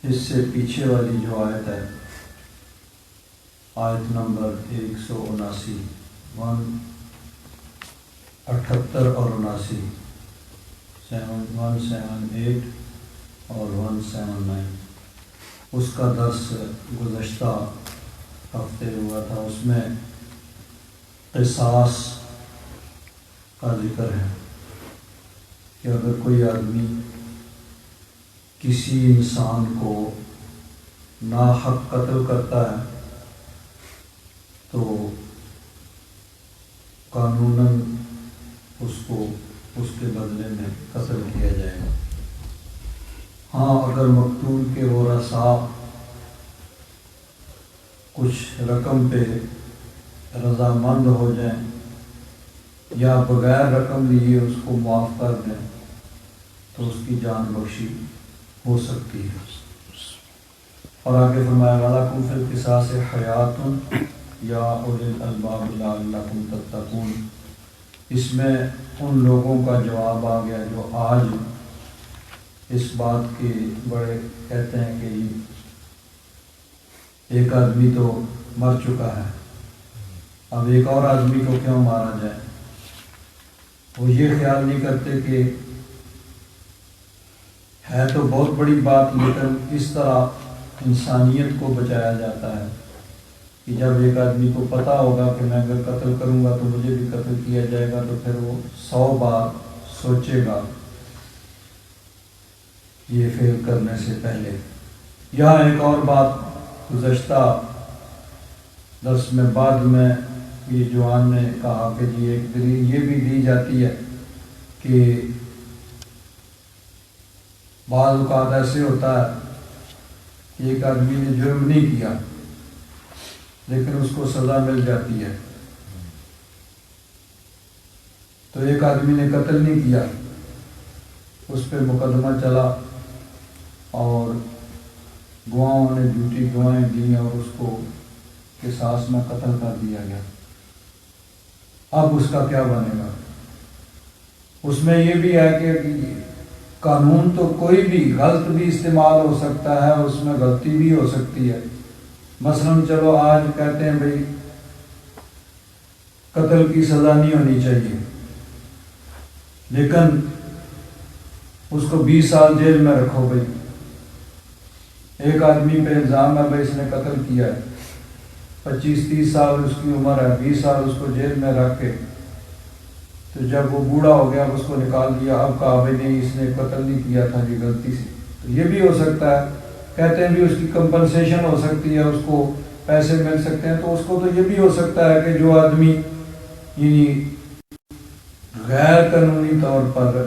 اس سے پیچھے والی جو آیت ہے، آیت نمبر 179، 178 اور 79، 178 اور 179، اس کا درس گزشتہ ہفتے ہوا تھا۔ اس میں قصاص کا ذکر ہے کہ اگر کوئی آدمی کسی انسان کو ناحق قتل کرتا ہے تو قانوناً اس کو اس کے بدلے میں قتل کیا جائے گا۔ ہاں، اگر مقتول کے ورثاء کچھ رقم پہ رضامند ہو جائیں یا بغیر رقم لیے اس کو معاف کر دیں تو اس کی جان بخشی ہو سکتی ہے۔ اور آگے فرمایا وَلَكُمْ فِي الْقِصَاصِ حَیَاتٌ یا اُولِي الْأَلْبَابِ لَعَلَّكُمْ تَتَّقُونَ۔ اس میں ان لوگوں کا جواب آ گیا جو آج اس بات کے بڑے کہتے ہیں کہ ایک آدمی تو مر چکا ہے، اب ایک اور آدمی کو کیوں مارا جائے۔ وہ یہ خیال نہیں کرتے کہ ہے تو بہت بڑی بات، لیکن اس طرح انسانیت کو بچایا جاتا ہے کہ جب ایک آدمی کو پتہ ہوگا کہ میں اگر قتل کروں گا تو مجھے بھی قتل کیا جائے گا، تو پھر وہ 100 بار سوچے گا یہ فعل کرنے سے پہلے۔ یہاں ایک اور بات گزشتہ درس میں بعد میں یہ جوان نے کہا کہ جی ایک دلیل یہ بھی دی جاتی ہے کہ بعض اوقات ایسے ہوتا ہے کہ ایک آدمی نے جرم نہیں کیا لیکن اس کو سزا مل جاتی ہے۔ تو ایک آدمی نے قتل نہیں کیا، اس پہ مقدمہ چلا اور گواہوں نے جھوٹی گواہیں دیں اور اس کو قصاص میں قتل کر دیا گیا۔ اب اس کا کیا بنے گا؟ اس میں یہ بھی ہے کہ قانون تو کوئی بھی غلط بھی استعمال ہو سکتا ہے، اس میں غلطی بھی ہو سکتی ہے۔ مثلاً چلو آج کہتے ہیں بھئی قتل کی سزا نہیں ہونی چاہیے، لیکن اس کو 20 سال جیل میں رکھو بھئی۔ ایک آدمی پہ الزام ہے بھئی اس نے قتل کیا ہے، 25-30 سال اس کی عمر ہے، 20 سال اس کو جیل میں رکھ کے تو جب وہ بوڑھا ہو گیا اس کو نکال دیا، اب کہا بھئی نہیں اس نے قتل نہیں کیا تھا جی غلطی سے، تو یہ بھی ہو سکتا ہے۔ کہتے ہیں بھی اس کی کمپنسیشن ہو سکتی ہے، اس کو پیسے مل سکتے ہیں، تو اس کو تو یہ بھی ہو سکتا ہے کہ جو آدمی یعنی غیر قانونی طور پر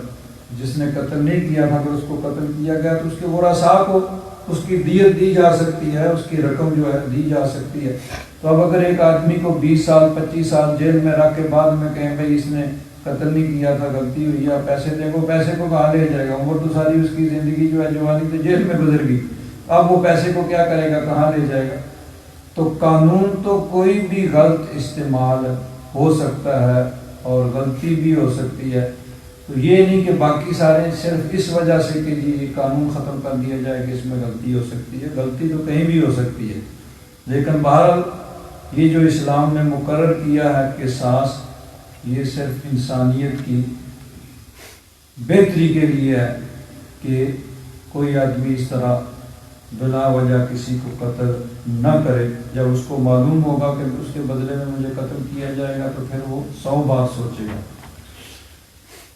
جس نے قتل نہیں کیا تھا اگر اس کو قتل کیا گیا تو اس کے ورثاء کو اس کی دیت دی جا سکتی ہے، اس کی رقم جو ہے دی جا سکتی ہے۔ تو اب اگر ایک آدمی کو 20 سال 25 سال جیل میں رکھ کے بعد میں کہیں بھئی اس نے قتل نہیں کیا تھا غلطی ہوئی ہے، پیسے دے گو، پیسے کو کہاں لے جائے گا؟ عمر تو ساری اس کی زندگی جو ہے جوانی تو جیل میں گزر گئی، اب وہ پیسے کو کیا کرے گا، کہاں لے جائے گا؟ تو قانون تو کوئی بھی غلط استعمال ہو سکتا ہے اور غلطی بھی ہو سکتی ہے، تو یہ نہیں کہ باقی سارے صرف اس وجہ سے کہ جی قانون ختم کر دیا جائے کہ اس میں غلطی ہو سکتی ہے۔ غلطی تو کہیں بھی ہو سکتی ہے، لیکن بہرحال یہ جو اسلام نے مقرر کیا ہے قصاص، یہ صرف انسانیت کی بہتری کے لیے ہے کہ کوئی آدمی اس طرح بلا وجہ کسی کو قتل نہ کرے۔ جب اس کو معلوم ہوگا کہ اس کے بدلے میں مجھے قتل کیا جائے گا تو پھر وہ 100 بار سوچے گا۔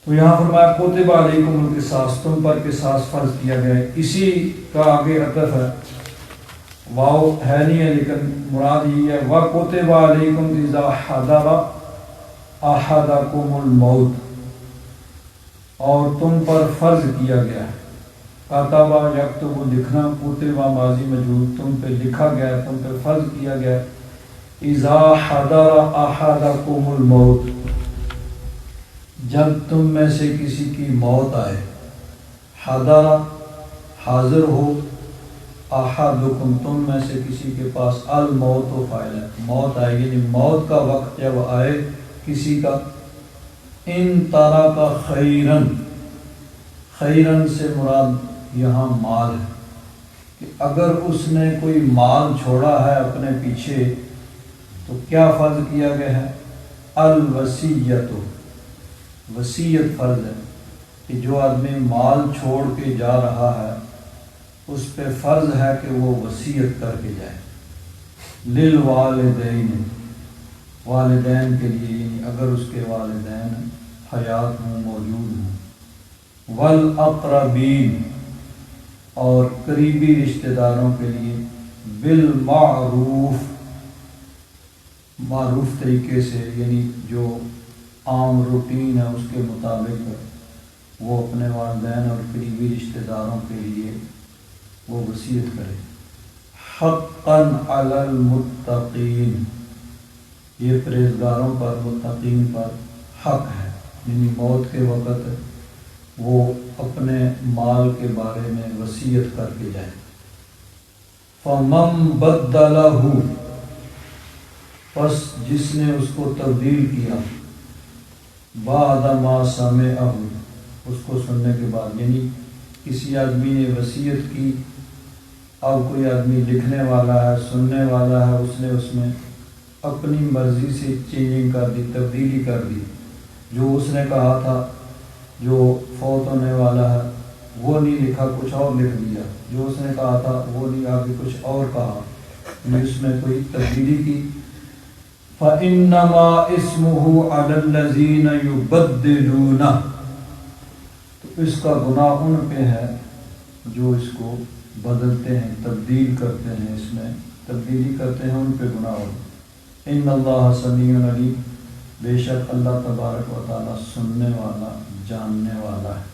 تو یہاں فرمایا کتب علیکم القصاص، تم پر قصاص فرض کیا گیا ہے۔ اسی کا آگے عطف ہے، واو ہے نہیں ہے لیکن مراد یہ ہے وَكُتِبَ عَلَيْكُمْ إِذَا حَضَرَ أَحَدَكُمُ الْمَوْتُ، اور تم پر فرض کیا گیا ہے۔ کاتبہ یکتب لکھنا، کتبہ ماضی مجہول، تم پہ لکھا گیا، تم پہ فرض کیا گیا۔ اذا حضر احدکم الموت، جب تم میں سے کسی کی موت آئے، حضر حاضر ہو، احدکم تم میں سے کسی کے پاس، الموت و فاعل ہے، موت آئے یعنی موت کا وقت جب آئے کسی کا، ان ترک خیرن، خیرن سے مراد یہاں مال ہے، کہ اگر اس نے کوئی مال چھوڑا ہے اپنے پیچھے تو کیا فرض کیا گیا ہے؟ الوصیت، وصیت فرض ہے کہ جو آدمی مال چھوڑ کے جا رہا ہے اس پہ فرض ہے کہ وہ وصیت کر کے جائے. للوالدین، والدین کے لیے، یعنی اگر اس کے والدین حیات ہوں، موجود ہوں. والاقربین، اور قریبی رشتہ داروں کے لیے. بالمعروف، معروف طریقے سے، یعنی جو عام روٹین ہے اس کے مطابق وہ اپنے والدین اور قریبی رشتہ داروں کے لیے وہ وصیت کرے. حقاً علی المتقین، یہ پرہیزگاروں پر، متقین پر حق ہے، یعنی موت کے وقت وہ اپنے مال کے بارے میں وصیت کر کے جائے. فَمَن بَدَّلَهُ، پس جس نے اس کو تبدیل کیا، بعد ما سمعہ، اس کو سننے کے بعد، یعنی کسی آدمی نے وصیت کی، اب کوئی آدمی لکھنے والا ہے، سننے والا ہے، اس نے اس میں اپنی مرضی سے چینجنگ کر دی، تبدیلی کر دی. جو اس نے کہا تھا جو فوت ہونے والا ہے وہ نہیں لکھا، کچھ اور لکھ دیا. جو اس نے کہا تھا وہ نہیں، آگے کچھ اور کہا، اس میں کوئی تبدیلی کی. فَإِنَّمَا إِسْمُهُ عَلَى الَّذِينَ يُبَدِّلُونَ، تو اس کا گناہ ان پہ ہے جو اس کو بدلتے ہیں، تبدیل کرتے ہیں، اس میں تبدیلی کرتے ہیں، ان پہ گناہ ہو. ان اللہ سمیع علیم، بے شک اللہ تبارک و تعالیٰ سننے والا، جاننے والا ہے.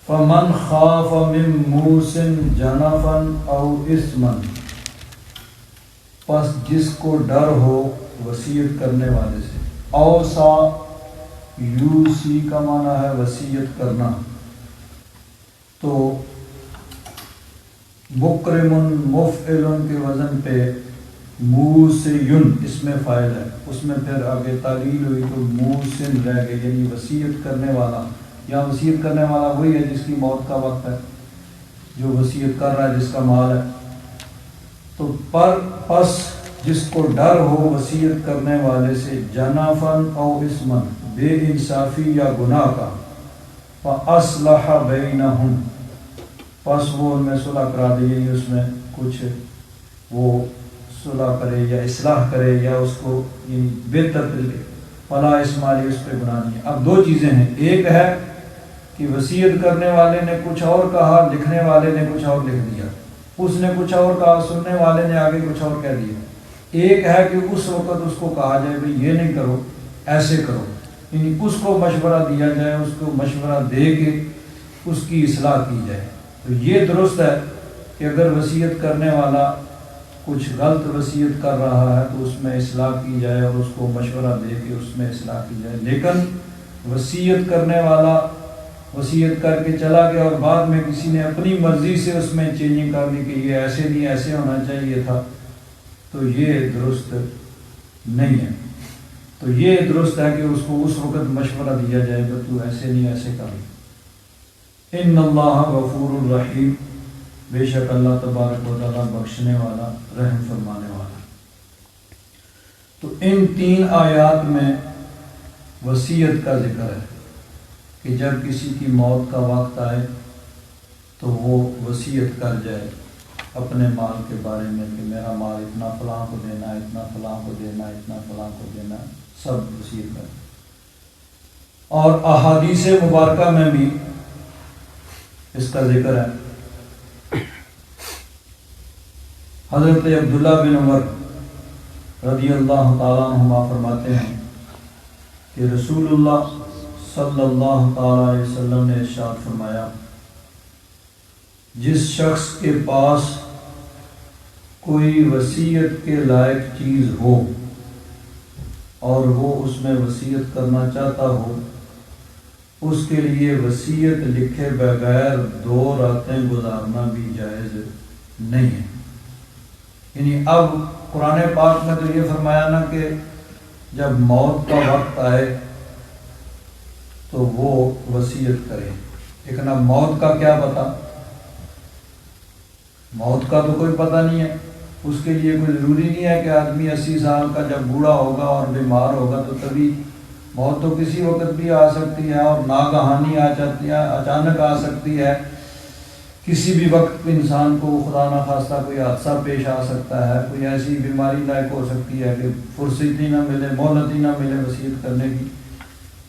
فَمَنْ خَافَ مِن مُوصٍ جَنَفًا أَوْ إِثْمًا، پس جس کو ڈر ہو وصیت کرنے والے سے. اوصا، یوسی کا معنی ہے وصیت کرنا، تو مکرم مفعل کے وزن پہ موسیٌ اس میں فاعل ہے، اس میں پھر آگے تعلیل ہوئی تو موسن رہ گئے، یعنی وصیت کرنے والا. یا وصیت کرنے والا وہی ہے جس کی موت کا وقت ہے، جو وصیت کر رہا ہے، جس کا مال ہے. تو پس جس کو ڈر ہو وصیت کرنے والے سے، جنافن او اسمن، بے انصافی یا گناہ کا، فاصلح بینہم، پس وہ ان میں صلح کرا دے، یعنی اس میں کچھ وہ صلح کرے یا اصلاح کرے یا اس کو یعنی بہتر طریقے، فلا اسم علیہ، اس پہ گناہ نہیں ہے. اب دو چیزیں ہیں، ایک ہے کہ وصیت کرنے والے نے کچھ اور کہا، لکھنے والے نے کچھ اور لکھ دیا، اس نے کچھ اور کہا، سننے والے نے آگے کچھ اور کہہ دیا. ایک ہے کہ اس وقت اس کو کہا جائے بھئی یہ نہیں کرو، ایسے کرو، یعنی اس کو مشورہ دیا جائے، اس کو مشورہ دے کے اس کی اصلاح کی جائے. تو یہ درست ہے کہ اگر وصیت کرنے والا کچھ غلط وصیت کر رہا ہے تو اس میں اصلاح کی جائے اور اس کو مشورہ دے کے اس میں اصلاح کی جائے. لیکن وصیت کرنے والا وصیت کر کے چلا گیا اور بعد میں کسی نے اپنی مرضی سے اس میں چینجنگ کر دی کہ یہ ایسے نہیں، ایسے ہونا چاہیے تھا، تو یہ درست نہیں ہے. تو یہ درست ہے کہ اس کو اس وقت مشورہ دیا جائے کہ تو ایسے نہیں، ایسے کر. ان اللہ غفور الرحیم، بے شک اللہ تبارک و تعالیٰ بخشنے والا، رحم فرمانے والا. تو ان تین آیات میں وصیت کا ذکر ہے کہ جب کسی کی موت کا وقت آئے تو وہ وصیت کر جائے اپنے مال کے بارے میں کہ میرا مال اتنا فلاں کو دینا، اتنا فلاں کو دینا، اتنا فلاں کو دینا، سب وصیت کر. اور احادیث مبارکہ میں بھی اس کا ذکر ہے. حضرت عبداللہ بن عمر رضی اللہ تعالیٰ عنہما فرماتے ہیں کہ رسول اللہ صلی اللہ تعالیٰ علیہ وسلم نے ارشاد فرمایا، جس شخص کے پاس کوئی وصیت کے لائق چیز ہو اور وہ اس میں وصیت کرنا چاہتا ہو، اس کے لیے وصیت لکھے بغیر 2 راتیں گزارنا بھی جائز نہیں ہے. یعنی اب قرآن پاک میں تو یہ فرمایا نا کہ جب موت کا وقت آئے تو وہ وصیت کرے، لیکن اب موت کا کیا پتہ، موت کا تو کوئی پتہ نہیں ہے، اس کے لیے کوئی ضروری نہیں ہے کہ آدمی 80 سال کا جب بوڑھا ہوگا اور بیمار ہوگا تو تبھی، موت تو کسی وقت بھی آ سکتی ہے، اور ناگہانی آ جاتی ہے، اچانک آ سکتی ہے، کسی بھی وقت انسان کو خدا نخواستہ کوئی حادثہ پیش آ سکتا ہے، کوئی ایسی بیماری لاحق ہو سکتی ہے کہ فرصت ہی نہ ملے، مہلت ہی نہ ملے وصیت کرنے کی۔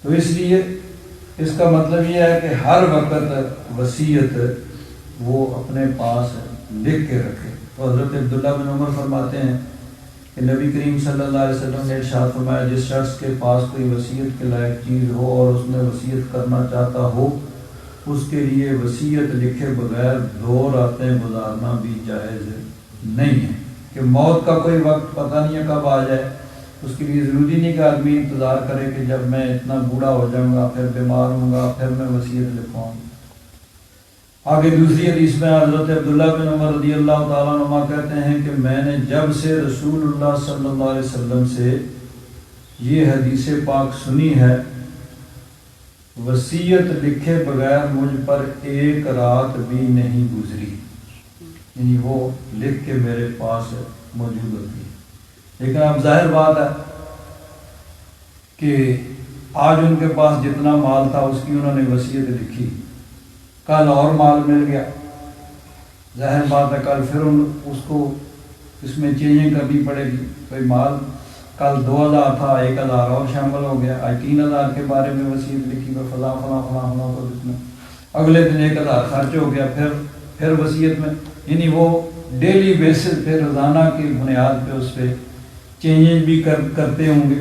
تو اس لیے اس کا مطلب یہ ہے کہ ہر وقت وصیت وہ اپنے پاس لکھ کے رکھے۔ تو حضرت عبداللہ بن عمر فرماتے ہیں کہ نبی کریم صلی اللہ علیہ وسلم نے ارشاد فرمایا، جس شخص کے پاس کوئی وصیت کے لائق چیز ہو اور اس میں وصیت کرنا چاہتا ہو، اس کے لیے وصیت لکھے بغیر 2 راتیں گزارنا بھی جائز نہیں ہے، کہ موت کا کوئی وقت پتہ نہیں ہے کب آ جائے، اس کے لیے ضروری نہیں کہ آدمی انتظار کرے کہ جب میں اتنا بوڑھا ہو جاؤں گا پھر بیمار ہوں گا پھر میں وصیت لکھواؤں۔ آگے دوسری حدیث میں حضرت عبداللہ بن عمر رضی اللہ تعالیٰ عنہ کہتے ہیں کہ میں نے جب سے رسول اللہ صلی اللہ علیہ وسلم سے یہ حدیث پاک سنی ہے، وصیت لکھے بغیر مجھ پر 1 رات بھی نہیں گزری، یعنی وہ لکھ کے میرے پاس موجود ہوتی ہے۔ لیکن اب ظاہر بات ہے کہ آج ان کے پاس جتنا مال تھا اس کی انہوں نے وصیت لکھی، کل اور مال مل گیا، ظاہر بات ہے کل پھر اس کو اس میں چینجنگ کرنی پڑے گی، کوئی مال کل 2000 تھا 1000 اور شامل ہو گیا، آج 3000 کے بارے میں وصیت لکھی کہ فلاں فلاں فلاں فلاں کو اس میں، اگلے دن 1000 خرچ ہو گیا، پھر وصیت میں، یعنی وہ ڈیلی بیسس پہ روزانہ کی بنیاد پہ اس پہ چینجز بھی کرتے ہوں گے۔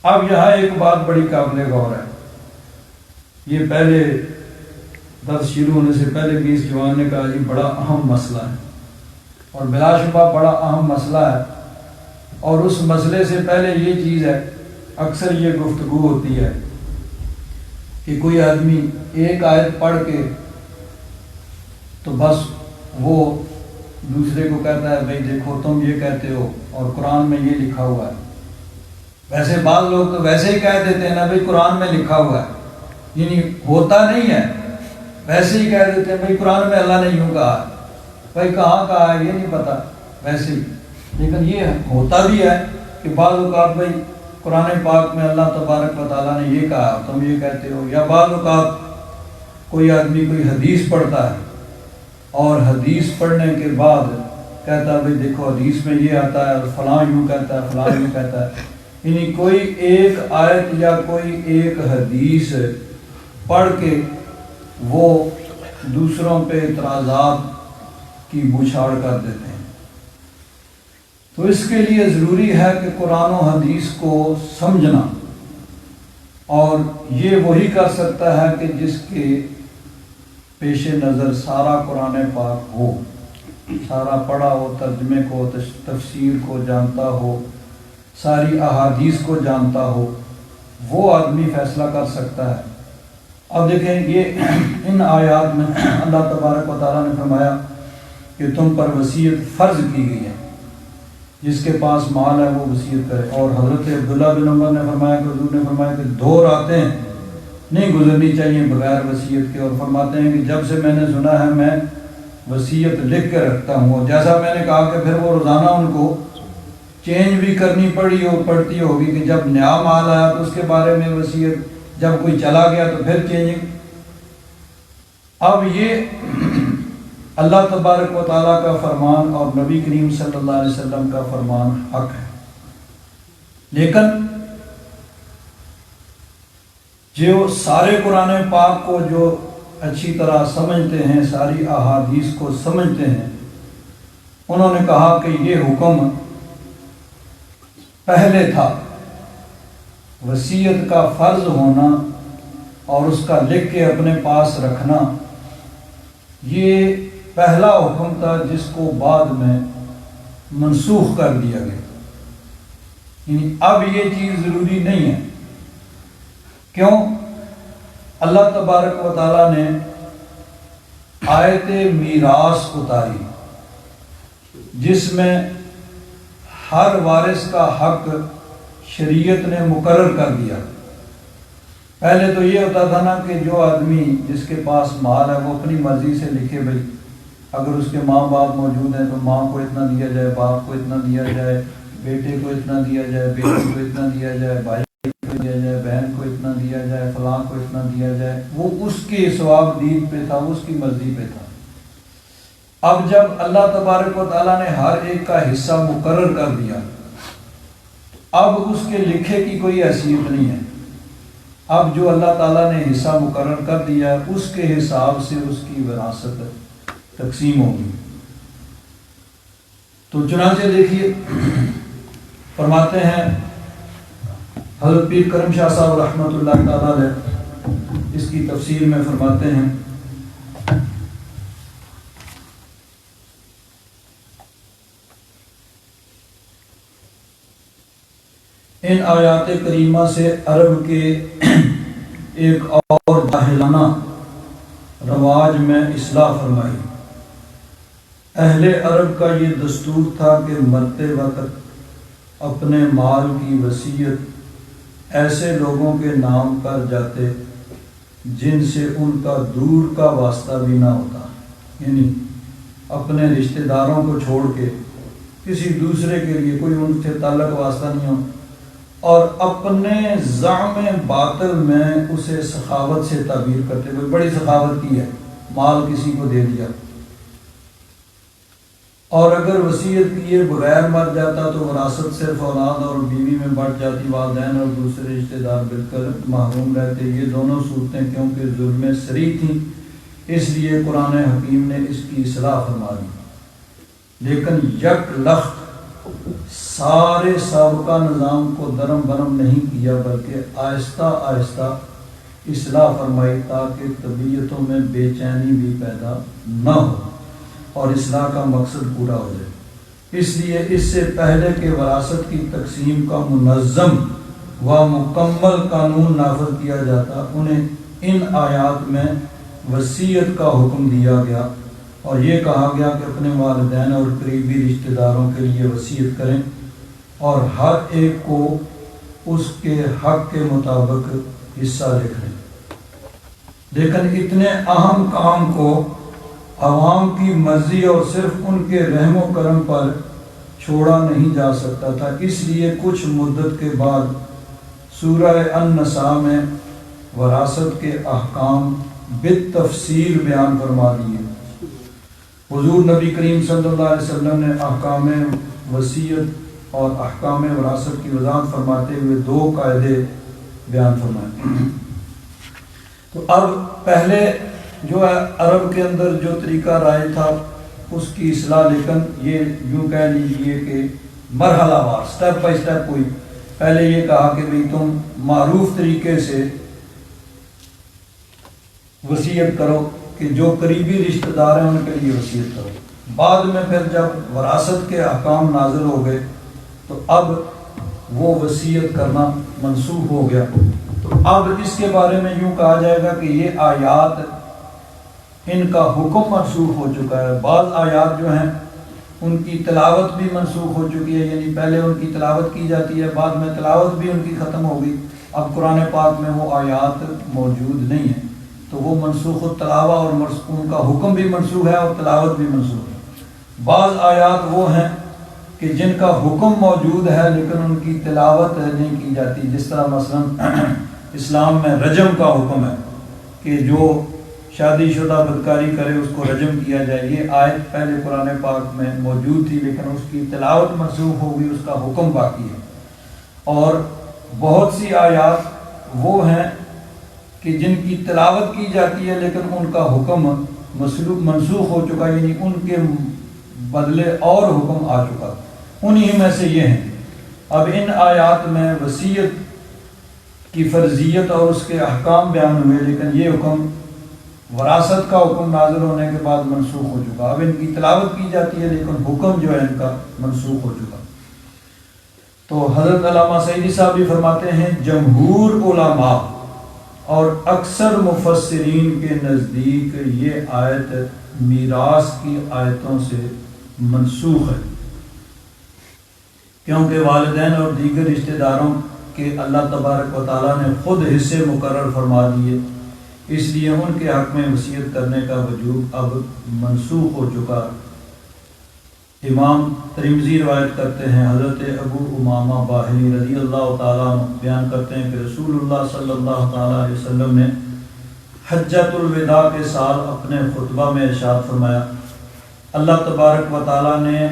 اب یہاں ایک بات بڑی قابل غور ہے، یہ پہلے درس شروع ہونے سے پہلے بھی اس جوان نے کہا جی بڑا اہم مسئلہ ہے، اور بلا شبہ بڑا اہم مسئلہ ہے، اور اس مسئلے سے پہلے یہ چیز ہے، اکثر یہ گفتگو ہوتی ہے کہ کوئی آدمی ایک آیت پڑھ کے تو بس وہ دوسرے کو کہتا ہے بھئی دیکھو تم یہ کہتے ہو اور قرآن میں یہ لکھا ہوا ہے۔ ویسے بعض لوگ تو ویسے ہی کہہ دیتے ہیں نا بھئی قرآن میں لکھا ہوا ہے، یعنی ہوتا نہیں ہے، ویسے ہی کہہ دیتے ہیں بھئی قرآن میں اللہ نے یوں کہا ہے، بھئی کہاں کہا ہے یہ نہیں پتا، ویسے ہی۔ لیکن یہ ہوتا بھی ہے کہ بعض اوقات بھئی قرآن پاک میں اللہ تبارک و تعالیٰ نے یہ کہا تم یہ کہتے ہو، یا بعض اوقات کوئی آدمی کوئی حدیث پڑھتا ہے اور حدیث پڑھنے کے بعد کہتا ہے بھئی دیکھو حدیث میں یہ آتا ہے اور فلاں یوں کہتا ہے فلاں یوں کہتا ہے، یعنی کوئی ایک آیت یا کوئی ایک حدیث پڑھ کے وہ دوسروں پہ اعتراضات کی بوچھاڑ کر دیتے ہیں۔ تو اس کے لیے ضروری ہے کہ قرآن و حدیث کو سمجھنا، اور یہ وہی کر سکتا ہے کہ جس کے پیش نظر سارا قرآن پاک ہو، سارا پڑھا ہو، ترجمے کو تفسیر کو جانتا ہو، ساری احادیث کو جانتا ہو، وہ آدمی فیصلہ کر سکتا ہے۔ اب دیکھیں یہ ان آیات میں اللہ تبارک و تعالیٰ نے فرمایا کہ تم پر وصیت فرض کی گئی ہے، جس کے پاس مال ہے وہ وصیت کرے، اور حضرت عبداللہ بن عمر نے فرمایا کہ حضور نے فرمایا کہ 2 راتیں نہیں گزرنی چاہیے بغیر وصیت کے، اور فرماتے ہیں کہ جب سے میں نے سنا ہے میں وصیت لکھ کے رکھتا ہوں، اور جیسا میں نے کہا کہ پھر وہ روزانہ ان کو چینج بھی کرنی پڑتی ہوگی کہ جب نیا مال آیا تو اس کے بارے میں وصیت، جب کوئی چلا گیا تو پھر چینجنگ۔ اب یہ اللہ تبارک و تعالیٰ کا فرمان اور نبی کریم صلی اللہ علیہ وسلم کا فرمان حق ہے، لیکن جو سارے قرآن پاک کو جو اچھی طرح سمجھتے ہیں، ساری احادیث کو سمجھتے ہیں، انہوں نے کہا کہ یہ حکم پہلے تھا، وصیت کا فرض ہونا اور اس کا لکھ کے اپنے پاس رکھنا، یہ پہلا حکم تھا جس کو بعد میں منسوخ کر دیا گیا، یعنی اب یہ چیز ضروری نہیں ہے۔ کیوں؟ اللہ تبارک و تعالیٰ نے آیت میراث اتاری جس میں ہر وارث کا حق شریعت نے مقرر کر دیا۔ پہلے تو یہ ہوتا تھا نا کہ جو آدمی جس کے پاس مال ہے وہ اپنی مرضی سے لکھے بھئی اگر اس کے ماں باپ موجود ہیں تو ماں کو اتنا دیا جائے، باپ کو اتنا دیا جائے، بیٹے کو اتنا دیا جائے، بیٹی کو اتنا دیا جائے، بھائی کو دیا جائے، بہن کو اتنا دیا جائے، فلاں کو اتنا دیا جائے، وہ اس کے ثواب دید پہ تھا، اس کی مرضی پہ تھا۔ اب جب اللہ تبارک و تعالیٰ نے ہر ایک کا حصہ مقرر کر دیا، اب اس کے لکھے کی کوئی حیثیت نہیں ہے۔ اب جو اللہ تعالیٰ نے حصہ مقرر کر دیا اس کے حساب سے اس کی وراثت تقسیم ہوگی۔ تو چنانچہ دیکھیے فرماتے ہیں حضرت پیر کرم شاہ صاحب رحمۃ اللہ تعالیٰ علیہ اس کی تفسیر میں فرماتے ہیں ان آیات کریمہ سے عرب کے ایک اور جاہلانہ رواج میں اصلاح فرمائی۔ اہل عرب کا یہ دستور تھا کہ مرتے وقت اپنے مال کی وصیت ایسے لوگوں کے نام کر جاتے جن سے ان کا دور کا واسطہ بھی نہ ہوتا، یعنی اپنے رشتہ داروں کو چھوڑ کے کسی دوسرے کے لیے کوئی ان سے تعلق واسطہ نہیں ہو، اور اپنے زعم باطل میں اسے سخاوت سے تعبیر کرتے ہوئے بڑی سخاوت کی ہے، مال کسی کو دے دیا، اور اگر وصیت کیے بغیر مر جاتا تو وراثت صرف اولاد اور بیوی میں بٹ جاتی، والدین اور دوسرے رشتہ دار بالکل محروم رہتے۔ یہ دونوں صورتیں کیونکہ ظلم سری تھیں اس لیے قرآن حکیم نے اس کی اصلاح فرما دی، لیکن یک لخت سارے سابقہ نظام کو درم برم نہیں کیا بلکہ آہستہ آہستہ اصلاح فرمائی تاکہ طبیعتوں میں بے چینی بھی پیدا نہ ہو اور اصلاح کا مقصد پورا ہو جائے۔ اس لیے اس سے پہلے کہ وراثت کی تقسیم کا منظم و مکمل قانون نافذ کیا جاتا، انہیں ان آیات میں وصیت کا حکم دیا گیا اور یہ کہا گیا کہ اپنے والدین اور قریبی رشتہ داروں کے لیے وصیت کریں اور ہر ایک کو اس کے حق کے مطابق حصہ لکھ لیں۔ لیکن اتنے اہم کام کو عوام کی مرضی اور صرف ان کے رحم و کرم پر چھوڑا نہیں جا سکتا تھا، اس لیے کچھ مدت کے بعد سورہ النساء میں وراثت کے احکام بالتفصیل بیان فرما دیے۔ حضور نبی کریم صلی اللہ علیہ وسلم نے احکام وصیت اور احکام وراثت کی وضاحت فرماتے ہوئے دو قاعدے بیان فرمائے۔ تو اب پہلے جو ہے عرب کے اندر جو طریقہ رائج تھا اس کی اصلاح، لیکن یہ یوں کہہ لیجیے کہ مرحلہ وار سٹیپ بائی سٹیپ ہوئی۔ پہلے یہ کہا کہ بھئی تم معروف طریقے سے وصیت کرو کہ جو قریبی رشتہ دار ہیں ان کے لیے وصیت کرو۔ بعد میں پھر جب وراثت کے احکام نازل ہو گئے تو اب وہ وصیت کرنا منسوخ ہو گیا۔ تو اب اس کے بارے میں یوں کہا جائے گا کہ یہ آیات ان کا حکم منسوخ ہو چکا ہے۔ بعض آیات جو ہیں ان کی تلاوت بھی منسوخ ہو چکی ہے، یعنی پہلے ان کی تلاوت کی جاتی ہے، بعد میں تلاوت بھی ان کی ختم ہو گئی، اب قرآن پاک میں وہ آیات موجود نہیں ہیں، تو وہ منسوخ التلاوہ اور ان کا حکم بھی منسوخ ہے اور تلاوت بھی منسوخ ہے۔ بعض آیات وہ ہیں کہ جن کا حکم موجود ہے لیکن ان کی تلاوت نہیں کی جاتی، جس طرح مثلا اسلام میں رجم کا حکم ہے کہ جو شادی شدہ بدکاری کرے اس کو رجم کیا جائے۔ یہ آیت پہلے قرآن پاک میں موجود تھی لیکن اس کی تلاوت منسوخ ہو گئی، اس کا حکم باقی ہے۔ اور بہت سی آیات وہ ہیں کہ جن کی تلاوت کی جاتی ہے لیکن ان کا حکم منسوخ ہو چکا، یعنی ان کے بدلے اور حکم آ چکا۔ انہی میں سے یہ ہیں۔ اب ان آیات میں وصیت کی فرضیت اور اس کے احکام بیان ہوئے، لیکن یہ حکم وراثت کا حکم نازل ہونے کے بعد منسوخ ہو چکا۔ اب ان کی تلاوت کی جاتی ہے لیکن حکم جو ہے ان کا منسوخ ہو چکا۔ تو حضرت علامہ سعیدی صاحب بھی فرماتے ہیں جمہور علماء اور اکثر مفسرین کے نزدیک یہ آیت میراث کی آیتوں سے منسوخ ہے، کیونکہ والدین اور دیگر رشتہ داروں کے اللہ تبارک و تعالیٰ نے خود حصے مقرر فرما دیے۔ اس لیے ان کے حق میں وصیت کرنے کا وجوب اب منسوخ ہو چکا۔ امام ترمذی روایت کرتے ہیں، حضرت ابو امامہ باہلی رضی اللہ تعالیٰ عنہ بیان کرتے ہیں کہ رسول اللہ صلی اللہ تعالیٰ علیہ وسلم نے حجۃ الوداع کے سال اپنے خطبہ میں ارشاد فرمایا، اللہ تبارک و تعالیٰ نے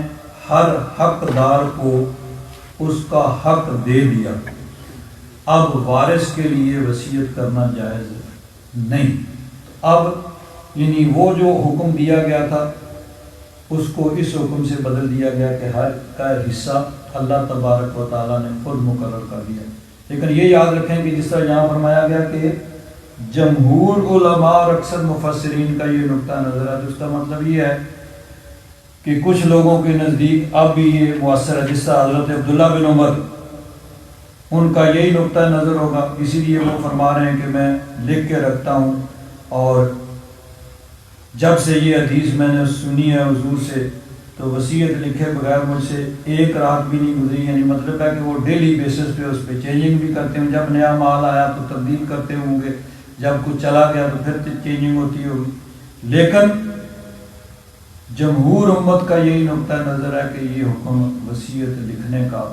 ہر حقدار کو اس کا حق دے دیا، اب وارث کے لیے وصیت کرنا جائز نہیں۔ اب یعنی وہ جو حکم دیا گیا تھا اس کو اس حکم سے بدل دیا گیا کہ ہر کا حصہ اللہ تبارک و تعالیٰ نے خود مقرر کر دیا۔ لیکن یہ یاد رکھیں کہ جس طرح یہاں فرمایا گیا کہ جمہور علماء اور اکثر مفسرین کا یہ نقطہ نظر ہے، جس کا مطلب یہ ہے کہ کچھ لوگوں کے نزدیک اب بھی یہ مؤثر ہے، جس طرح حضرت عبداللہ بن عمر ان کا یہی نقطہ نظر ہوگا، اسی لیے وہ فرما رہے ہیں کہ میں لکھ کے رکھتا ہوں، اور جب سے یہ حدیث میں نے سنی ہے حضور سے تو وصیت لکھے بغیر مجھ سے ایک رات بھی نہیں گزری، یعنی مطلب ہے کہ وہ ڈیلی بیسس پہ اس پہ چینجنگ بھی کرتے ہیں، جب نیا مال آیا تو تبدیل کرتے ہوں گے، جب کچھ چلا گیا تو پھر چینجنگ ہوتی ہوگی۔ لیکن جمہور امت کا یہی نقطہ نظر ہے کہ یہ حکم وصیت لکھنے کا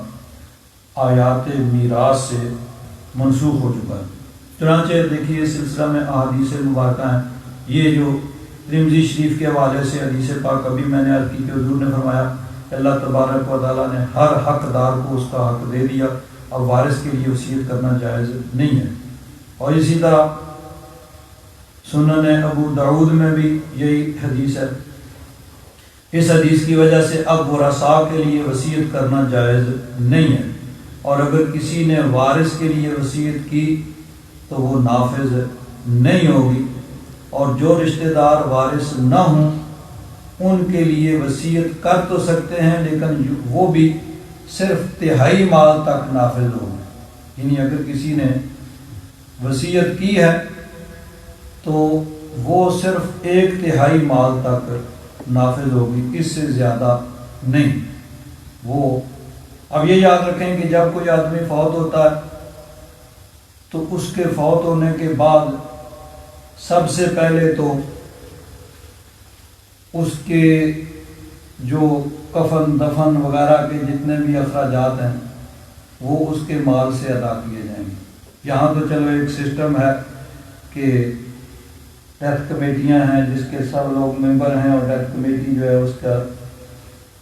آیات میراث سے منسوخ ہو چکا ہے۔ چنانچہ دیکھیے سلسلہ میں احادیث مبارکہ ہیں، یہ جو ترمذی شریف کے حوالے سے حدیث پاک ابھی میں نے عرض کی کہ حضور نے فرمایا کہ اللہ تبارک و تعالیٰ نے ہر حقدار کو اس کا حق دے دیا، اور وارث کے لیے وصیت کرنا جائز نہیں ہے۔ اور اسی طرح سنن ابو داؤد میں بھی یہی حدیث ہے۔ اس حدیث کی وجہ سے اب ورثاء کے لیے وصیت کرنا جائز نہیں ہے، اور اگر کسی نے وارث کے لیے وصیت کی تو وہ نافذ نہیں ہوگی، اور جو رشتہ دار وارث نہ ہوں ان کے لیے وصیت کر تو سکتے ہیں، لیکن وہ بھی صرف تہائی مال تک نافذ ہوگی۔ یعنی اگر کسی نے وصیت کی ہے تو وہ صرف ایک تہائی مال تک نافذ ہوگی، اس سے زیادہ نہیں۔ وہ اب یہ یاد رکھیں کہ جب کوئی آدمی فوت ہوتا ہے تو اس کے فوت ہونے کے بعد سب سے پہلے تو اس کے جو کفن دفن وغیرہ کے جتنے بھی اخراجات ہیں وہ اس کے مال سے ادا کیے جائیں گے۔ یہاں تو چلو ایک سسٹم ہے کہ ڈیتھ کمیٹیاں ہیں جس کے سب لوگ ممبر ہیں، اور ڈیتھ کمیٹی جو ہے اس کا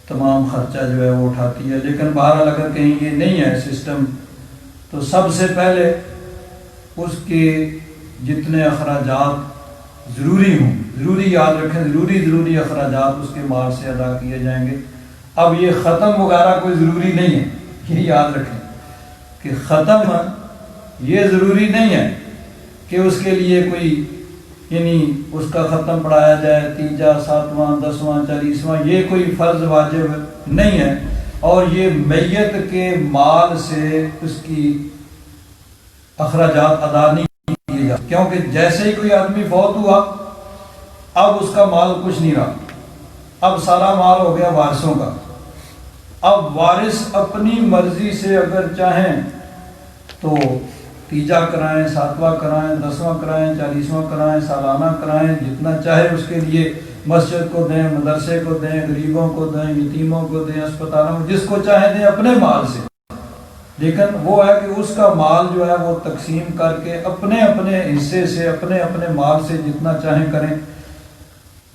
تمام خرچہ جو ہے وہ اٹھاتی ہے، لیکن بہرحال اگر کہیں یہ نہیں ہے سسٹم تو سب سے پہلے اس کے جتنے اخراجات ضروری ہوں، ضروری یاد رکھیں، ضروری اخراجات اس کے مال سے ادا کیے جائیں گے۔ اب یہ ختم وغیرہ کوئی ضروری نہیں ہے، یہ یاد رکھیں کہ ختم یہ ضروری نہیں ہے کہ اس کے لیے کوئی یعنی اس کا ختم پڑھایا جائے، تیجا، ساتواں، 10واں، 40واں، یہ کوئی فرض واجب نہیں ہے، اور یہ میت کے مال سے اس کی اخراجات ادا نہیں کیے جاتے، کیونکہ جیسے ہی کوئی آدمی فوت ہوا اب اس کا مال کچھ نہیں رہا، اب سارا مال ہو گیا وارثوں کا۔ اب وارث اپنی مرضی سے اگر چاہیں تو تیجا کرائیں، ساتواں کرائیں، 10واں کرائیں، 40واں کرائیں، سالانہ کرائیں، جتنا چاہے اس کے لیے مسجد کو دیں، مدرسے کو دیں، غریبوں کو دیں، یتیموں کو دیں، اسپتالوں کو، جس کو چاہیں دیں اپنے مال سے۔ لیکن وہ ہے کہ اس کا مال جو ہے وہ تقسیم کر کے اپنے اپنے حصے سے، اپنے اپنے مال سے جتنا چاہیں کریں،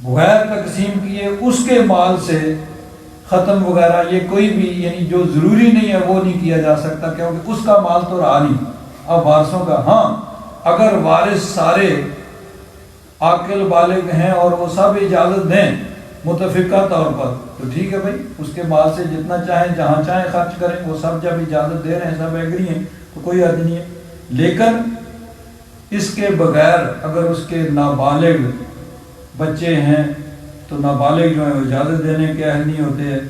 بغیر تقسیم کیے اس کے مال سے ختم وغیرہ یہ کوئی بھی یعنی جو ضروری نہیں ہے وہ نہیں کیا جا سکتا، کیونکہ اس کا مال تو رہا نہیں اب وارثوں کا۔ ہاں اگر وارث سارے عاقل بالغ ہیں اور وہ سب اجازت دیں متفقہ طور پر تو ٹھیک ہے بھائی، اس کے مال سے جتنا چاہیں جہاں چاہیں خرچ کریں، وہ سب جب اجازت دے رہے ہیں، سب ایگری ہیں تو کوئی حرج نہیں ہے۔ لیکن اس کے بغیر اگر اس کے نابالغ بچے ہیں تو نابالغ جو ہیں اجازت دینے کے اہل نہیں ہوتے ہیں،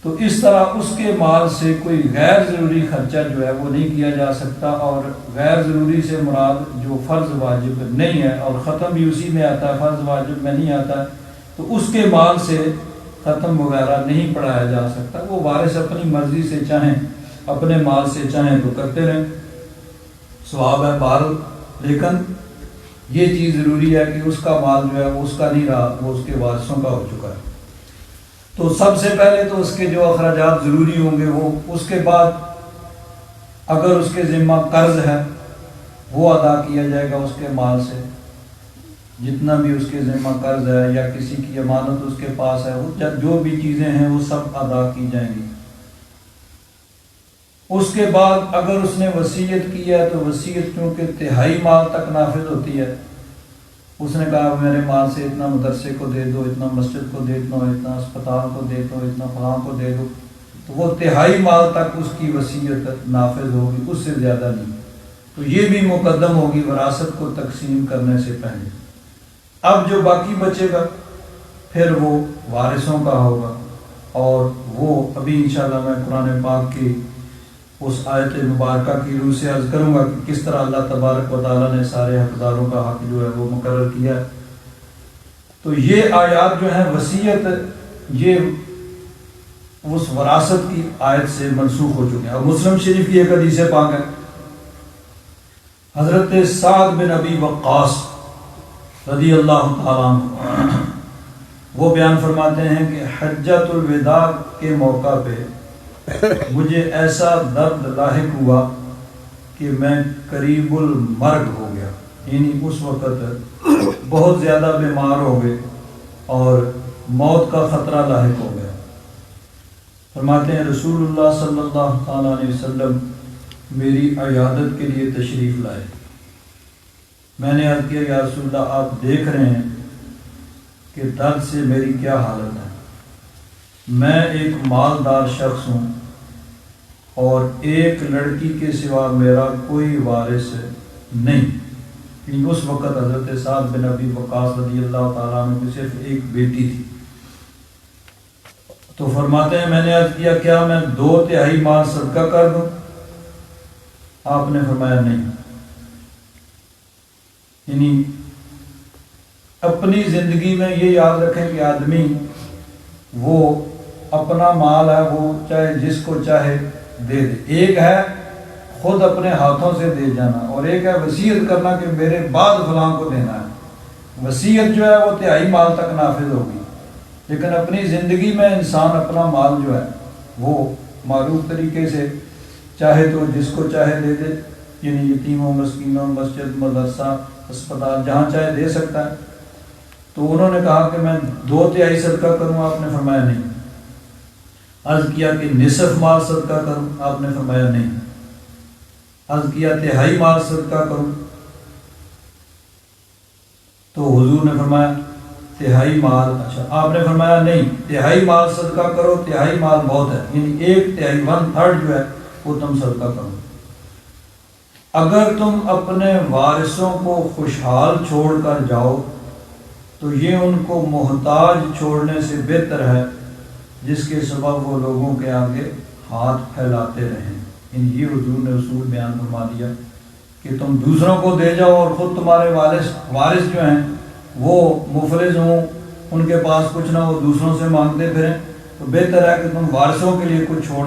تو اس طرح اس کے مال سے کوئی غیر ضروری خرچہ جو ہے وہ نہیں کیا جا سکتا، اور غیر ضروری سے مراد جو فرض واجب نہیں ہے، اور ختم بھی اسی میں آتا ہے، فرض واجب میں نہیں آتا ہے، تو اس کے مال سے ختم وغیرہ نہیں پڑھایا جا سکتا۔ وہ وارث اپنی مرضی سے چاہیں اپنے مال سے چاہیں تو کرتے رہیں، ثواب ہے بہرحال۔ لیکن یہ چیز ضروری ہے کہ اس کا مال جو ہے وہ اس کا نہیں رہا، وہ اس کے وارثوں کا ہو چکا ہے۔ تو سب سے پہلے تو اس کے جو اخراجات ضروری ہوں گے وہ، اس کے بعد اگر اس کے ذمہ قرض ہے وہ ادا کیا جائے گا اس کے مال سے، جتنا بھی اس کے ذمہ قرض ہے یا کسی کی امانت اس کے پاس ہے، وہ جو بھی چیزیں ہیں وہ سب ادا کی جائیں گی۔ اس کے بعد اگر اس نے وصیت کی ہے تو وصیت چونکہ تہائی مال تک نافذ ہوتی ہے، اس نے کہا میرے مال سے اتنا مدرسے کو دے دو، اتنا مسجد کو دے دو، اتنا اسپتال کو دے دو، اتنا فلاں کو دے دو، تو وہ تہائی مال تک اس کی وصیت نافذ ہوگی، اس سے زیادہ نہیں۔ تو یہ بھی مقدم ہوگی وراثت کو تقسیم کرنے سے پہلے۔ اب جو باقی بچے گا پھر وہ وارثوں کا ہوگا، اور وہ ابھی انشاءاللہ میں قرآن پاک کی اس آیت مبارکہ کی روح سے عرض کروں گا کہ کس طرح اللہ تبارک و تعالیٰ نے سارے حقداروں کا حق جو ہے وہ مقرر کیا ہے۔ تو یہ آیات جو ہیں وصیت، یہ اس وراثت کی آیت سے منسوخ ہو چکے ہیں۔ اور مسلم شریف کی ایک حدیث پاک ہے، حضرت سعد بن ابی وقاص رضی اللہ تعالیٰ عنہ وہ بیان فرماتے ہیں کہ حجۃ الوداع کے موقع پہ مجھے ایسا درد لاحق ہوا کہ میں قریب المرگ ہو گیا، یعنی اس وقت بہت زیادہ بیمار ہو گئے اور موت کا خطرہ لاحق ہو گیا۔ فرماتے ہیں رسول اللہ صلی اللہ تعالیٰ علیہ وسلم میری عیادت کے لیے تشریف لائے۔ میں نے عرض کیا یا رسول اللہ آپ دیکھ رہے ہیں کہ درد سے میری کیا حالت ہے، میں ایک مالدار شخص ہوں اور ایک لڑکی کے سوا میرا کوئی وارث نہیں۔ لیکن اس وقت حضرت سعد بن ابی وقاص رضی اللہ تعالیٰ عنہ کی صرف ایک بیٹی تھی۔ تو فرماتے ہیں میں نے عرض کیا کیا میں 2/3 مال صدقہ کر دوں؟ آپ نے فرمایا نہیں۔ یعنی اپنی زندگی میں یہ یاد رکھیں کہ آدمی وہ اپنا مال ہے وہ چاہے جس کو چاہے دے دے، ایک ہے خود اپنے ہاتھوں سے دے جانا اور ایک ہے وصیت کرنا کہ میرے بعد فلاں کو دینا ہے۔ وصیت جو ہے وہ 3/4 مال تک نافذ ہوگی، لیکن اپنی زندگی میں انسان اپنا مال جو ہے وہ معروف طریقے سے چاہے تو جس کو چاہے دے دے، یعنی یتیموں، مسکینوں، مسجد، مدرسہ، اسپتال، جہاں چاہے دے سکتا ہے۔ تو انہوں نے کہا کہ میں 2/3 صدقہ کروں، آپ نے فرمایا نہیں۔ عرض کیا کہ نصف مال صدقہ کروں، آپ نے فرمایا نہیں۔ عرض کیا 1/3 مال صدقہ کروں، تو حضور نے فرمایا 1/3 مال، اچھا آپ نے فرمایا نہیں 1/3 مال صدقہ کرو، 1/3 مال بہت ہے، یعنی 1/3 1/3 جو ہے وہ تم صدقہ کرو۔ اگر تم اپنے وارثوں کو خوشحال چھوڑ کر جاؤ تو یہ ان کو محتاج چھوڑنے سے بہتر ہے جس کے سبب وہ لوگوں کے آگے ہاتھ پھیلاتے رہیں۔ یہ حضور نے اصول بیان فرما دیا کہ تم دوسروں کو دے جاؤ اور خود تمہارے وارث جو ہیں وہ مفلس ہوں، ان کے پاس کچھ نہ ہو، دوسروں سے مانگتے پھریں، تو بہتر ہے کہ تم وارثوں کے لیے کچھ چھوڑ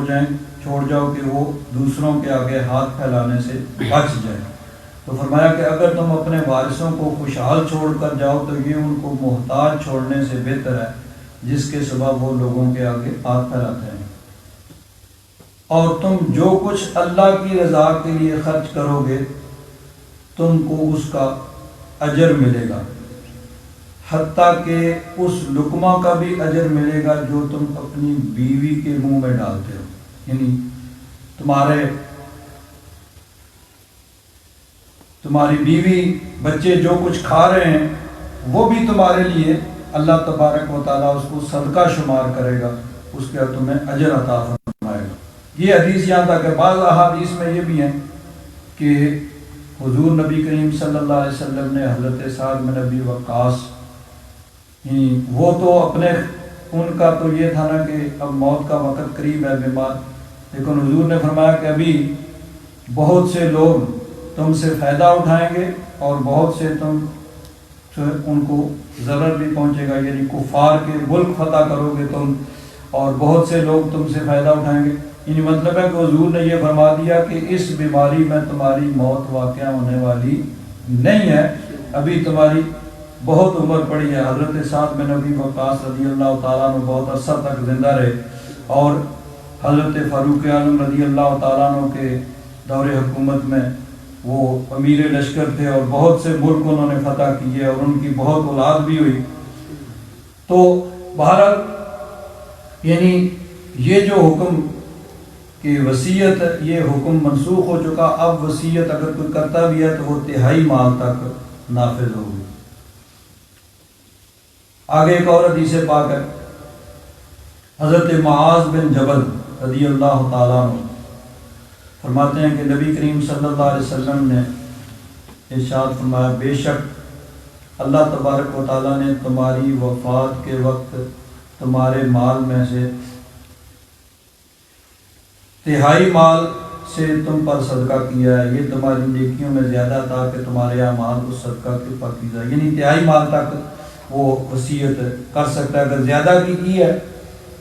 جاؤ کہ وہ دوسروں کے آگے ہاتھ پھیلانے سے بچ جائیں۔ تو فرمایا کہ اگر تم اپنے وارثوں کو خوشحال چھوڑ کر جاؤ تو یہ ان کو محتاج چھوڑنے سے بہتر ہے جس کے سبب وہ لوگوں کے آگے ہاتھ پھیلاتے ہیں۔ اور تم جو کچھ اللہ کی رضا کے لیے خرچ کرو گے تم کو اس کا اجر ملے گا، حتیٰ کہ اس لقمہ کا بھی اجر ملے گا جو تم اپنی بیوی کے منہ میں ڈالتے ہو، یعنی تمہاری بیوی بچے جو کچھ کھا رہے ہیں وہ بھی تمہارے لیے اللہ تبارک و تعالیٰ اس کو صدقہ شمار کرے گا، اس کے تمہیں اجر عطا فرمائے گا۔ یہ حدیث یہاں تک ہے۔ بعض احادیث میں یہ بھی ہیں کہ حضور نبی کریم صلی اللہ علیہ وسلم نے حضرت سعد بن ابی وقاص، وہ تو اپنے ان کا تو یہ تھا نا کہ اب موت کا وقت قریب ہے، بیمار، لیکن حضور نے فرمایا کہ ابھی بہت سے لوگ تم سے فائدہ اٹھائیں گے اور بہت سے ان کو ضرر بھی پہنچے گا، یعنی کفار کے ملک فتح کرو گے تم اور بہت سے لوگ تم سے فائدہ اٹھائیں گے۔ یعنی مطلب ہے کہ حضور نے یہ فرما دیا کہ اس بیماری میں تمہاری موت واقع ہونے والی نہیں ہے، ابھی تمہاری بہت عمر پڑی ہے۔ حضرت سعد بن ابی وقاص رضی اللہ تعالیٰ عنہ بہت عرصہ تک زندہ رہے، اور حضرت فاروق اعظم رضی اللہ تعالیٰ عنہ کے دور حکومت میں وہ امیر لشکر تھے، اور بہت سے ملک انہوں نے فتح کیے، اور ان کی بہت اولاد بھی ہوئی۔ تو بہرحال یعنی یہ جو حکم کہ وصیت، یہ حکم منسوخ ہو چکا۔ اب وصیت اگر کوئی کرتا بھی ہے تو وہ تہائی مال تک نافذ ہوگی۔ آگے ایک اور حدیث پاک ہے، حضرت معاذ بن جبل رضی اللہ تعالیٰ عنہ فرماتے ہیں کہ نبی کریم صلی اللہ علیہ وسلم نے ارشاد فرمایا، بے شک اللہ تبارک و تعالیٰ نے تمہاری وفات کے وقت تمہارے مال میں سے تہائی مال سے تم پر صدقہ کیا ہے، یہ تمہاری نیکیوں میں زیادہ تھا کہ تمہارے اعمال اس صدقہ کے پاکیزہ، یعنی تہائی مال تک وہ وصیت کر سکتا ہے۔ اگر زیادہ کی ہے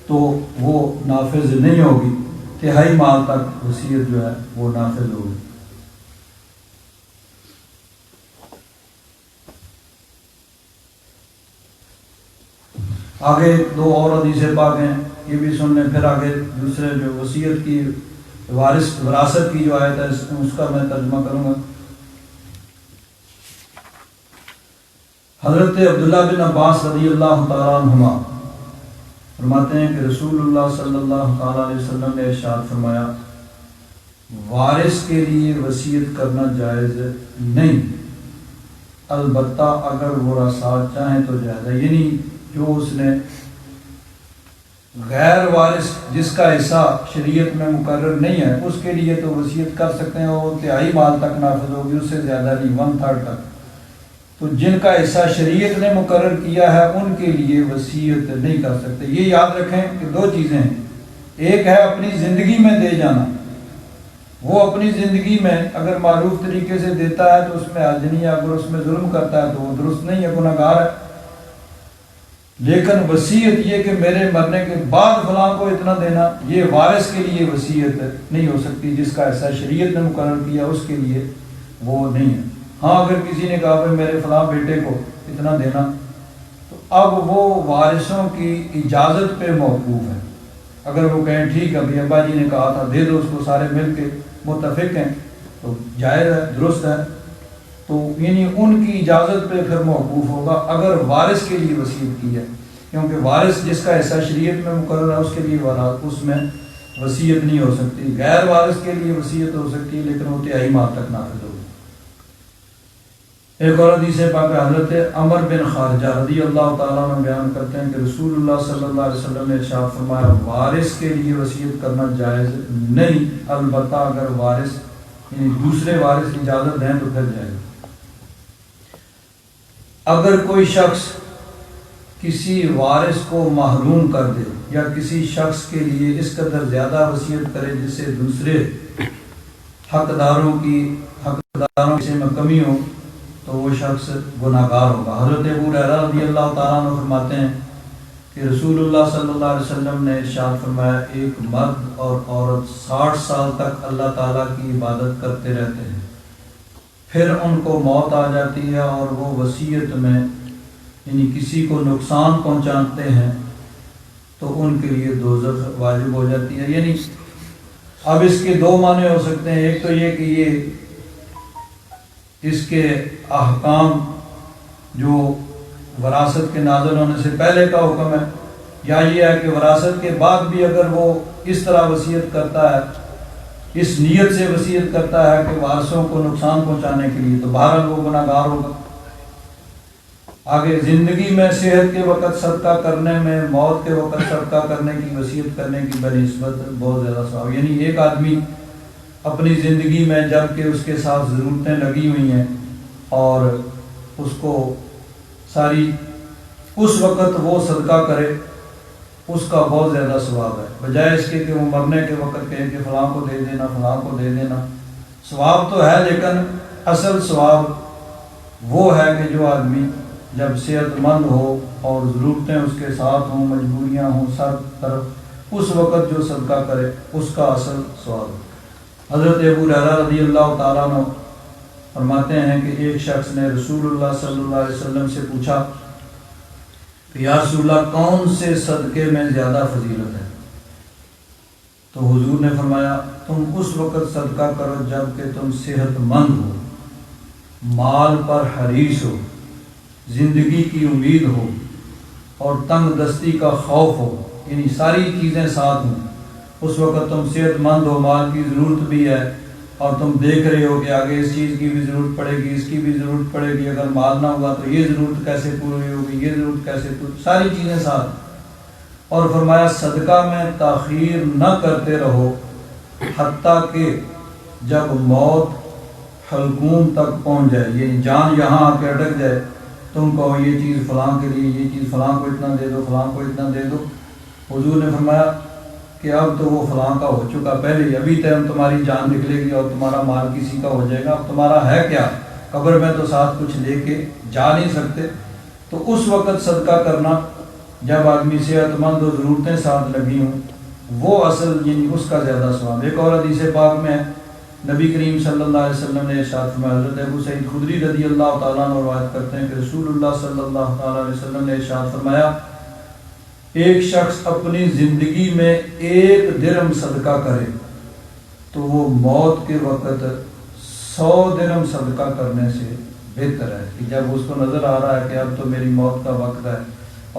تو وہ نافذ نہیں ہوگی، تہائی مال تک وصیت جو ہے وہ نافذ ہوگی۔ آگے دو اور حدیث پاک ہیں، یہ بھی سن لیں، پھر آگے دوسرے جو وصیت کی وراثت کی جو آیت ہے اس کا میں ترجمہ کروں گا۔ حضرت عبداللہ بن عباس رضی اللہ تعالیٰ عنہما فرماتے ہیں کہ رسول اللہ صلی اللہ تعالیٰ علیہ وسلم نے ارشاد فرمایا، وارث کے لیے وصیت کرنا جائز نہیں، البتہ اگر ورثاء چاہیں تو جائز ہے، یعنی جو اس نے غیر وارث جس کا حصہ شریعت میں مقرر نہیں ہے اس کے لیے تو وصیت کر سکتے ہیں، اور تہائی مال تک نافذ ہوگی، اس سے زیادہ نہیں، 1/3 تک۔ تو جن کا حصہ شریعت نے مقرر کیا ہے ان کے لیے وصیت نہیں کر سکتے۔ یہ یاد رکھیں کہ دو چیزیں ہیں، ایک ہے اپنی زندگی میں دے جانا، وہ اپنی زندگی میں اگر معروف طریقے سے دیتا ہے تو اس میں حرج نہیں ہے، اگر اس میں ظلم کرتا ہے تو وہ درست نہیں ہے، گنہگار ہے۔ لیکن وصیت یہ کہ میرے مرنے کے بعد فلاں کو اتنا دینا، یہ وارث کے لیے وصیت نہیں ہو سکتی، جس کا حصہ شریعت نے مقرر کیا اس کے لیے وہ نہیں ہے۔ ہاں اگر کسی نے کہا کہ میرے فلاں بیٹے کو اتنا دینا، تو اب وہ وارثوں کی اجازت پہ موقوف ہے۔ اگر وہ کہیں ٹھیک ہے ابھی ابا جی نے کہا تھا دے دو اس کو، سارے مل کے متفق ہیں تو جائز ہے، درست ہے، تو یعنی ان کی اجازت پہ پھر موقوف ہوگا اگر وارث کے لیے وصیت کی ہے، کیونکہ وارث جس کا حصہ شریعت میں مقرر ہے اس کے لیے اس میں وصیت نہیں ہو سکتی۔ غیر وارث کے لیے وصیت ہو سکتی ہے لیکن وہ تہائی مال تک نافذ ہوگی۔ ایک اور حدیث پاک حضرت عمر بن خارجہ رضی اللہ تعالیٰ عنہ بیان کرتے ہیں کہ رسول اللہ صلی اللہ علیہ وسلم نے ارشاد فرمایا، وارث کے لیے وصیت کرنا جائز نہیں، البتہ اگر وارث یعنی دوسرے وارث اجازت دیں تو پھر جائز۔ اگر کوئی شخص کسی وارث کو محروم کر دے یا کسی شخص کے لیے اس قدر زیادہ وصیت کرے جس سے دوسرے حقداروں میں کمی ہو تو وہ شخص گناہگار ہوگا۔ حضرت ابو ہریرہ رضی اللہ تعالیٰ عنہ فرماتے ہیں کہ رسول اللہ صلی اللہ علیہ وسلم نے ارشاد فرمایا، ایک مرد اور عورت 60 سال تک اللہ تعالیٰ کی عبادت کرتے رہتے ہیں، پھر ان کو موت آ جاتی ہے اور وہ وصیت میں یعنی کسی کو نقصان پہنچاتے ہیں تو ان کے لیے دوزخ واجب ہو جاتی ہے۔ یعنی اب اس کے دو معنی ہو سکتے ہیں، ایک تو یہ کہ یہ اس کے احکام جو وراثت کے نازل ہونے سے پہلے کا حکم ہے، یا یہ ہے کہ وراثت کے بعد بھی اگر وہ اس طرح وصیت کرتا ہے، اس نیت سے وصیت کرتا ہے کہ وارثوں کو نقصان پہنچانے کے لیے، تو بہرحال وہ گناہگار ہوگا۔ آگے زندگی میں صحت کے وقت صدقہ کرنے میں، موت کے وقت صدقہ کرنے کی وصیت کرنے کی بنسبت بہت زیادہ ثواب، یعنی ایک آدمی اپنی زندگی میں جب کہ اس کے ساتھ ضرورتیں لگی ہوئی ہیں اور اس کو ساری اس وقت وہ صدقہ کرے، اس کا بہت زیادہ ثواب ہے، بجائے اس کے کہ وہ مرنے کے وقت کہے کہ فلاں کو دے دینا، فلاں کو دے دینا۔ ثواب تو ہے لیکن اصل ثواب وہ ہے کہ جو آدمی جب صحت مند ہو اور ضرورتیں اس کے ساتھ ہوں، مجبوریاں ہوں سب طرف، اس وقت جو صدقہ کرے اس کا اصل ثواب ہے۔ حضرت ابو ہریرہ رضی اللہ تعالیٰ عنہ فرماتے ہیں کہ ایک شخص نے رسول اللہ صلی اللہ علیہ وسلم سے پوچھا کہ یا رسول اللہ کون سے صدقے میں زیادہ فضیلت ہے؟ تو حضور نے فرمایا تم اس وقت صدقہ کرو جب کہ تم صحت مند ہو، مال پر حریص ہو، زندگی کی امید ہو اور تنگ دستی کا خوف ہو، یعنی ساری چیزیں ساتھ ہوں۔ اس وقت تم صحت مند ہو، مال کی ضرورت بھی ہے اور تم دیکھ رہے ہو کہ آگے اس چیز کی بھی ضرورت پڑے گی، اس کی بھی ضرورت پڑے گی، اگر مال نہ ہوگا تو یہ ضرورت کیسے پوری ہوگی، یہ ضرورت کیسے پوری، ساری چیزیں ساتھ۔ اور فرمایا صدقہ میں تاخیر نہ کرتے رہو حتیٰ کہ جب موت حلقوم تک پہنچ جائے، یعنی جان یہاں آ کے اٹک جائے، تم کہو یہ چیز فلاں کے لیے، یہ چیز فلاں کو اتنا دے دو، فلاں کو اتنا دے دو۔ حضور نے فرمایا کہ اب تو وہ فلاں کا ہو چکا، پہلے ابھی ٹائم تمہاری جان نکلے گی اور تمہارا مال کسی کا ہو جائے گا، اب تمہارا ہے کیا، قبر میں تو ساتھ کچھ لے کے جا نہیں سکتے۔ تو اس وقت صدقہ کرنا جب آدمی صحت مند و ضرورتیں ساتھ لگی ہوں، وہ اصل یعنی اس کا زیادہ ثواب۔ ایک اور حدیث پاک میں نبی کریم صلی اللہ علیہ وسلم نے ارشاد فرمایا، حضرت ابو سعید خدری رضی اللہ تعالیٰ عنہ روایت کرتے ہیں کہ رسول اللہ صلی اللہ تعالیٰ علیہ وسلم نے ارشاد فرمایا ایک شخص اپنی زندگی میں 1 درہم صدقہ کرے تو وہ موت کے وقت 100 درہم صدقہ کرنے سے بہتر ہے، کہ جب اس کو نظر آ رہا ہے کہ اب تو میری موت کا وقت ہے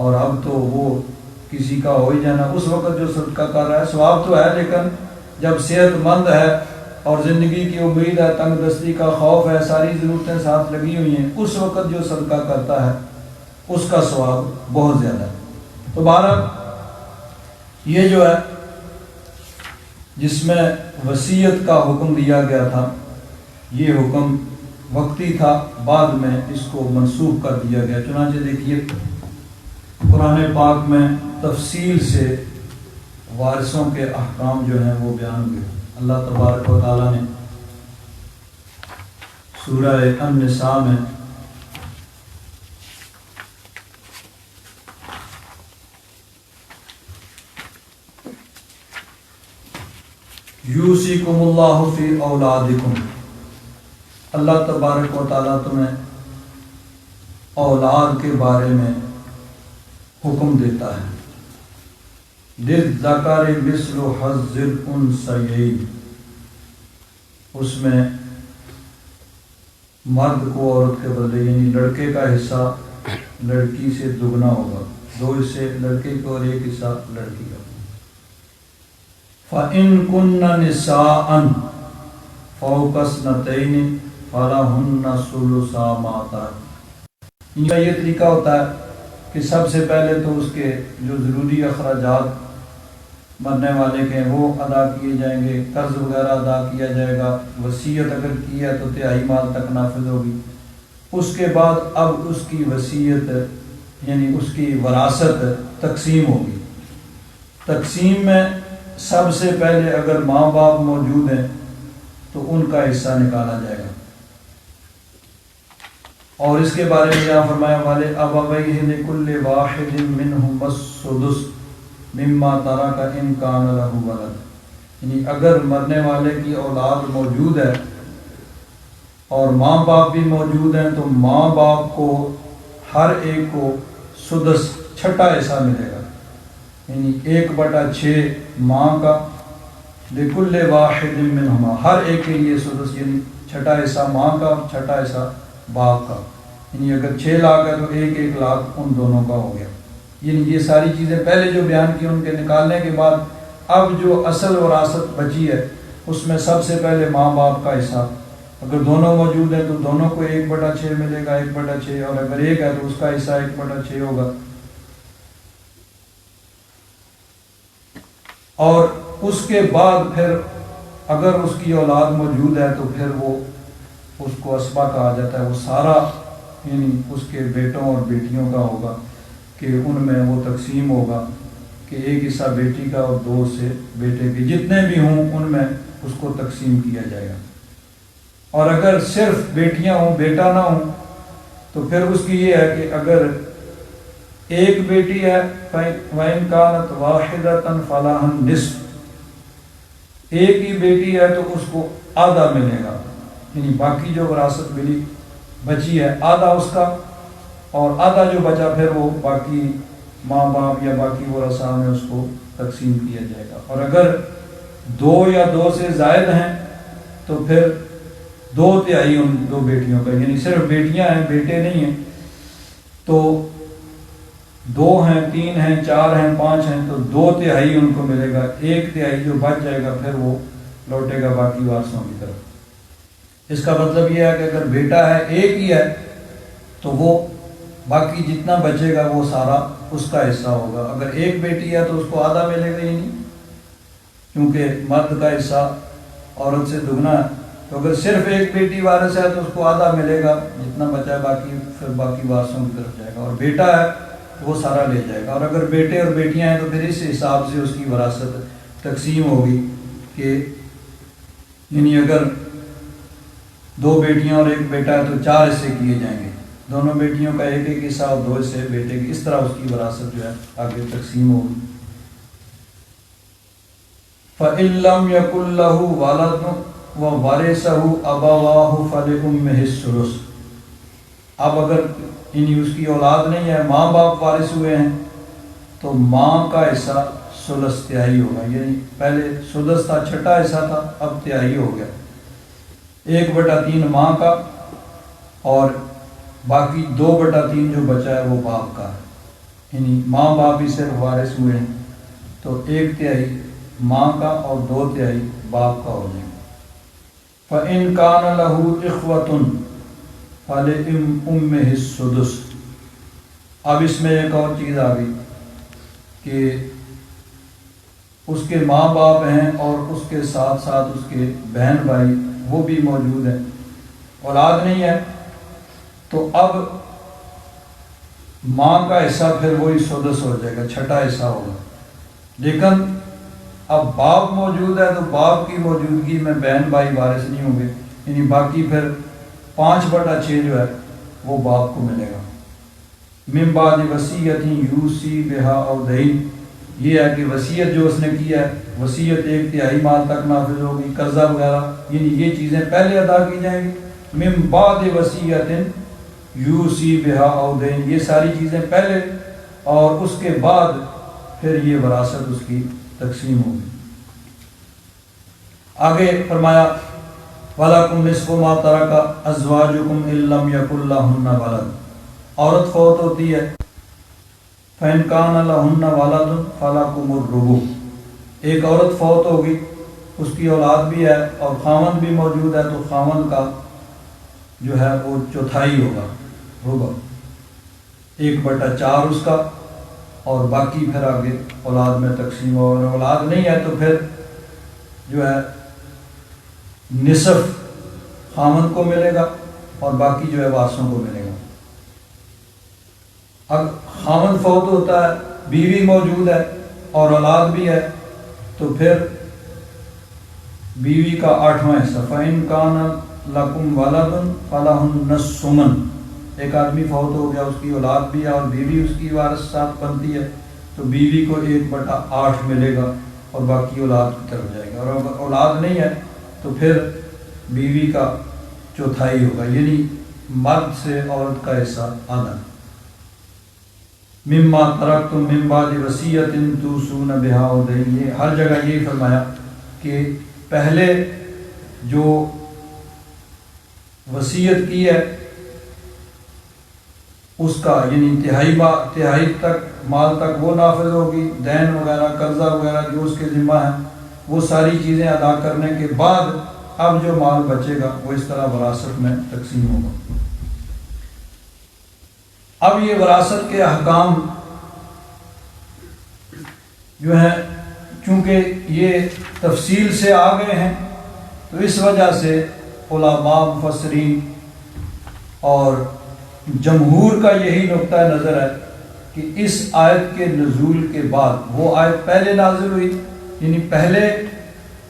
اور اب تو وہ کسی کا ہو ہی جانا، اس وقت جو صدقہ کر رہا ہے ثواب تو ہے، لیکن جب صحت مند ہے اور زندگی کی امید ہے، تنگ دستی کا خوف ہے، ساری ضرورتیں ساتھ لگی ہوئی ہیں، اس وقت جو صدقہ کرتا ہے اس کا ثواب بہت زیادہ ہے۔ تو بہرحال یہ جو ہے جس میں وصیت کا حکم دیا گیا تھا، یہ حکم وقتی تھا، بعد میں اس کو منسوخ کر دیا گیا۔ چنانچہ دیکھیے قرآن پاک میں تفصیل سے وارثوں کے احکام جو ہیں وہ بیان ہوئے۔ اللہ تبارک و تعالیٰ نے سورہ النساء میں یوصیکم اللہ فی اولادکم، اللہ تبارک و تعالیٰ تمہیں اولاد کے بارے میں حکم دیتا ہے، للذکر مثل حظ الانثیین، اس میں مرد کو عورت کے بدلے یعنی لڑکے کا حصہ لڑکی سے دگنا ہوگا، 2 حصے لڑکے کو اور 1 حصہ لڑکی کا۔ فَإِن كُنَّ نِسَاءً فَوْقَ اثْنَتَيْنِ فَلَهُنَّ ثُلُثَا مَا تَرَكَ۔ ان کا یہ طریقہ ہوتا ہے کہ سب سے پہلے تو اس کے جو ضروری اخراجات مرنے والے کے وہ ادا کیے جائیں گے، قرض وغیرہ ادا کیا جائے گا، وصیت اگر کی ہے تو 3/4 مال تک نافذ ہوگی۔ اس کے بعد اب اس کی وصیت یعنی اس کی وراثت تقسیم ہوگی۔ تقسیم میں سب سے پہلے اگر ماں باپ موجود ہیں تو ان کا حصہ نکالا جائے گا، اور اس کے بارے میں یہاں فرمایا والے ابویہ لکل واحد منہم السدس مما ترک ان کان لہ ولد، یعنی اگر مرنے والے کی اولاد موجود ہے اور ماں باپ بھی موجود ہیں تو ماں باپ کو ہر ایک کو سدس 6واں حصہ ملے گا، یعنی 1/6 ماں کا، لکل واحد منہما، ہر ایک کے لیے سدس یعنی 6واں حصہ ماں کا، 6واں حصہ باپ کا، یعنی اگر 6 لاکھ ہے تو 1 لاکھ ان دونوں کا ہو گیا۔ یعنی یہ ساری چیزیں پہلے جو بیان کی ان کے نکالنے کے بعد اب جو اصل وراثت بچی ہے اس میں سب سے پہلے ماں باپ کا حصہ، اگر دونوں موجود ہیں تو دونوں کو 1/6 ملے گا، 1/6، اور اگر ایک ہے تو اس کا حصہ 1/6 ہوگا۔ اور اس کے بعد پھر اگر اس کی اولاد موجود ہے تو پھر وہ اس کو اسبہ کہا جاتا ہے، وہ سارا یعنی اس کے بیٹوں اور بیٹیوں کا ہوگا کہ ان میں وہ تقسیم ہوگا کہ 1 حصہ بیٹی کا اور 2 سے بیٹے کے، جتنے بھی ہوں ان میں اس کو تقسیم کیا جائے گا۔ اور اگر صرف بیٹیاں ہوں بیٹا نہ ہوں تو پھر اس کی یہ ہے کہ اگر ایک بیٹی ہے وَإِن كَانَتْ وَاحِدَةً فَلَهَا النِّصْفُ، ایک ہی بیٹی ہے تو اس کو آدھا ملے گا، یعنی باقی جو وراثت ملی بچی ہے آدھا اس کا، اور آدھا جو بچا پھر وہ باقی ماں باپ یا باقی ورثاء میں اس کو تقسیم کیا جائے گا۔ اور اگر 2 یا 2 سے زائد ہیں تو پھر 2/3 ان 2 بیٹیوں کا، یعنی صرف بیٹیاں ہیں بیٹے نہیں ہیں، تو 2 ہیں 3 ہیں 4 ہیں 5 ہیں تو 2/3 ان کو ملے گا، 1/3 جو بچ جائے گا پھر وہ لوٹے گا باقی وارثوں کی طرف۔ اس کا مطلب یہ ہے کہ اگر بیٹا ہے ایک ہی ہے تو وہ باقی جتنا بچے گا وہ سارا اس کا حصہ ہوگا، اگر ایک بیٹی ہے تو اس کو آدھا ملے گا ہی نہیں، کیونکہ مرد کا حصہ عورت سے دگنا ہے، تو اگر صرف ایک بیٹی وارث ہے تو اس کو آدھا ملے گا، جتنا بچا ہے باقی پھر باقی وارثوں کی طرف جائے گا، اور بیٹا ہے تو وہ سارا لے جائے گا۔ اور اگر بیٹے اور بیٹیاں ہیں تو پھر اس حساب سے اس کی وراثت تقسیم ہوگی کہ یعنی اگر 2 بیٹیاں اور 1 بیٹا ہے تو 4 حصے کیے جائیں گے، دونوں بیٹیوں کا 1 حصہ اور 2 حصے بیٹے کی، اس طرح اس کی وراثت جو ہے آگے تقسیم ہوگی۔ فَإِن لَّمْ يَكُن لَّهُ وَلَدٌ وَوَرِثَهُ أَبَوَاهُ فَلِأُمِّهِ الثُّلُثُ، اب اگر یعنی اس کی اولاد نہیں ہے، ماں باپ وارث ہوئے ہیں تو ماں کا حصہ ثلث تہائی ہوگا، یعنی پہلے سدس تھا چھٹا حصہ تھا، اب تہائی ہو گیا، 1/3 ماں کا اور باقی 2/3 جو بچا ہے وہ باپ کا ہے، یعنی ماں باپ ہی صرف وارث ہوئے ہیں تو 1/3 ماں کا اور 2/3 باپ کا ہو جائے گا۔ فَإِن كَانَ لَهُ إِخْوَةٌ فَلِأُمِّهِ السُّدُسُ، اب اس میں ایک اور چیز آ گئی کہ اس کے ماں باپ ہیں اور اس کے ساتھ ساتھ اس کے بہن بھائی وہ بھی موجود ہیں، اولاد نہیں ہے تو اب ماں کا حصہ پھر وہی سدس ہو جائے گا، چھٹا حصہ ہوگا، لیکن اب باپ موجود ہے تو باپ کی موجودگی میں بہن بھائی وارث نہیں ہوں گے، یعنی باقی پھر 5/6 جو ہے وہ باپ کو ملے گا۔ من بعد وصیت یوصی بہا او دین، یہ ہے کہ وصیت جو اس نے کی ہے، وصیت 1/3 مال تک نافذ ہوگی، قرضہ وغیرہ یعنی یہ چیزیں پہلے ادا کی جائیں گی۔ من بعد وصیت یوصی بہا او دین، یہ ساری چیزیں پہلے، اور اس کے بعد پھر یہ وراثت اس کی تقسیم ہوگی۔ آگے فرمایا وَلَكُمْ نِصْفُ مَا تَرَكَ أَزْوَاجُكُمْ إِن لَّمْ يَكُن لَّهُنَّ وَلَدٌ، عورت فوت ہوتی ہے، فَإِن كَانَ لَهُنَّ وَلَدٌ فَلَكُمُ الرُّبُعُ، ایک عورت فوت ہوگی اس کی اولاد بھی ہے اور خاوند بھی موجود ہے تو خاوند کا جو ہے وہ چوتھائی ہوگا، ربع، 1/4 اس کا، اور باقی پھر آگے اولاد میں تقسیم ہوگا، اور اولاد نہیں ہے تو پھر جو ہے نصف خاوند کو ملے گا اور باقی جو ہے وارثوں کو ملے گا۔ اب خاوند فوت ہوتا ہے، بیوی موجود ہے اور اولاد بھی ہے تو پھر بیوی کا 8واں حصہ، فَإِن كَانَ لَكُمْ وَلَدٌ فَلَهُنَّ الثُّمُنُ، ایک آدمی فوت ہو گیا، اس کی اولاد بھی ہے اور بیوی اس کی وارث ساتھ بنتی ہے تو بیوی کو 1/8 ملے گا اور باقی اولاد کی طرف جائے گا، اور اگر اولاد نہیں ہے تو پھر بیوی کا چوتھائی ہوگا، یعنی مرد سے عورت کا حصہ آدھا۔ مما ترکتم من بعد وصیۃ توصون بہا او دین، یہ ہر جگہ یہی فرمایا کہ پہلے جو وصیت کی ہے اس کا یعنی تہائی تک مال تک وہ نافذ ہوگی، دین وغیرہ قرضہ وغیرہ جو اس کے ذمہ ہیں وہ ساری چیزیں ادا کرنے کے بعد اب جو مال بچے گا وہ اس طرح وراثت میں تقسیم ہوگا۔ اب یہ وراثت کے احکام جو ہیں چونکہ یہ تفصیل سے آ گئے ہیں تو اس وجہ سے علماء مفسرین اور جمہور کا یہی نقطہ نظر ہے کہ اس آیت کے نزول کے بعد وہ آیت پہلے نازل ہوئی، یعنی پہلے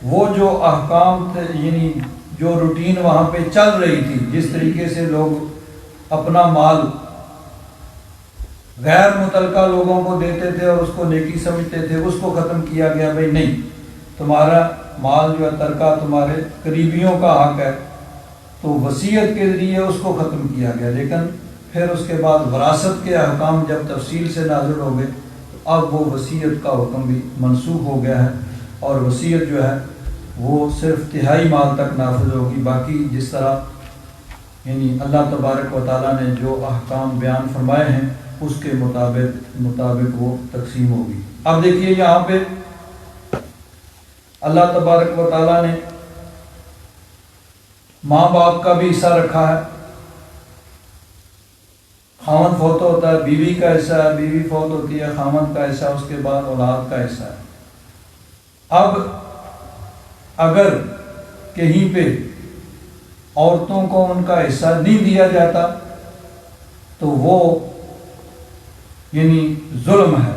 وہ جو احکام تھے یعنی جو روٹین وہاں پہ چل رہی تھی، جس طریقے سے لوگ اپنا مال غیر متعلقہ لوگوں کو دیتے تھے اور اس کو نیکی سمجھتے تھے، اس کو ختم کیا گیا، بھائی نہیں، تمہارا مال جو ہے ترکہ تمہارے قریبیوں کا حق ہے، تو وصیت کے ذریعے اس کو ختم کیا گیا، لیکن پھر اس کے بعد وراثت کے احکام جب تفصیل سے نازل ہو گئے تو اب وہ وصیت کا حکم بھی منسوخ ہو گیا ہے، اور وصیت جو ہے وہ صرف تہائی مال تک نافذ ہوگی، باقی جس طرح یعنی اللہ تبارک و تعالیٰ نے جو احکام بیان فرمائے ہیں اس کے مطابق وہ تقسیم ہوگی۔ اب دیکھیے یہاں پہ اللہ تبارک و تعالیٰ نے ماں باپ کا بھی حصہ رکھا ہے، خاوند فوت ہوتا ہے بیوی کا حصہ ہے، بیوی فوت ہوتی ہے خاوند کا حصہ، اس کے بعد اولاد کا حصہ ہے۔ اب اگر کہیں پہ عورتوں کو ان کا حصہ نہیں دیا جاتا تو وہ یعنی ظلم ہے،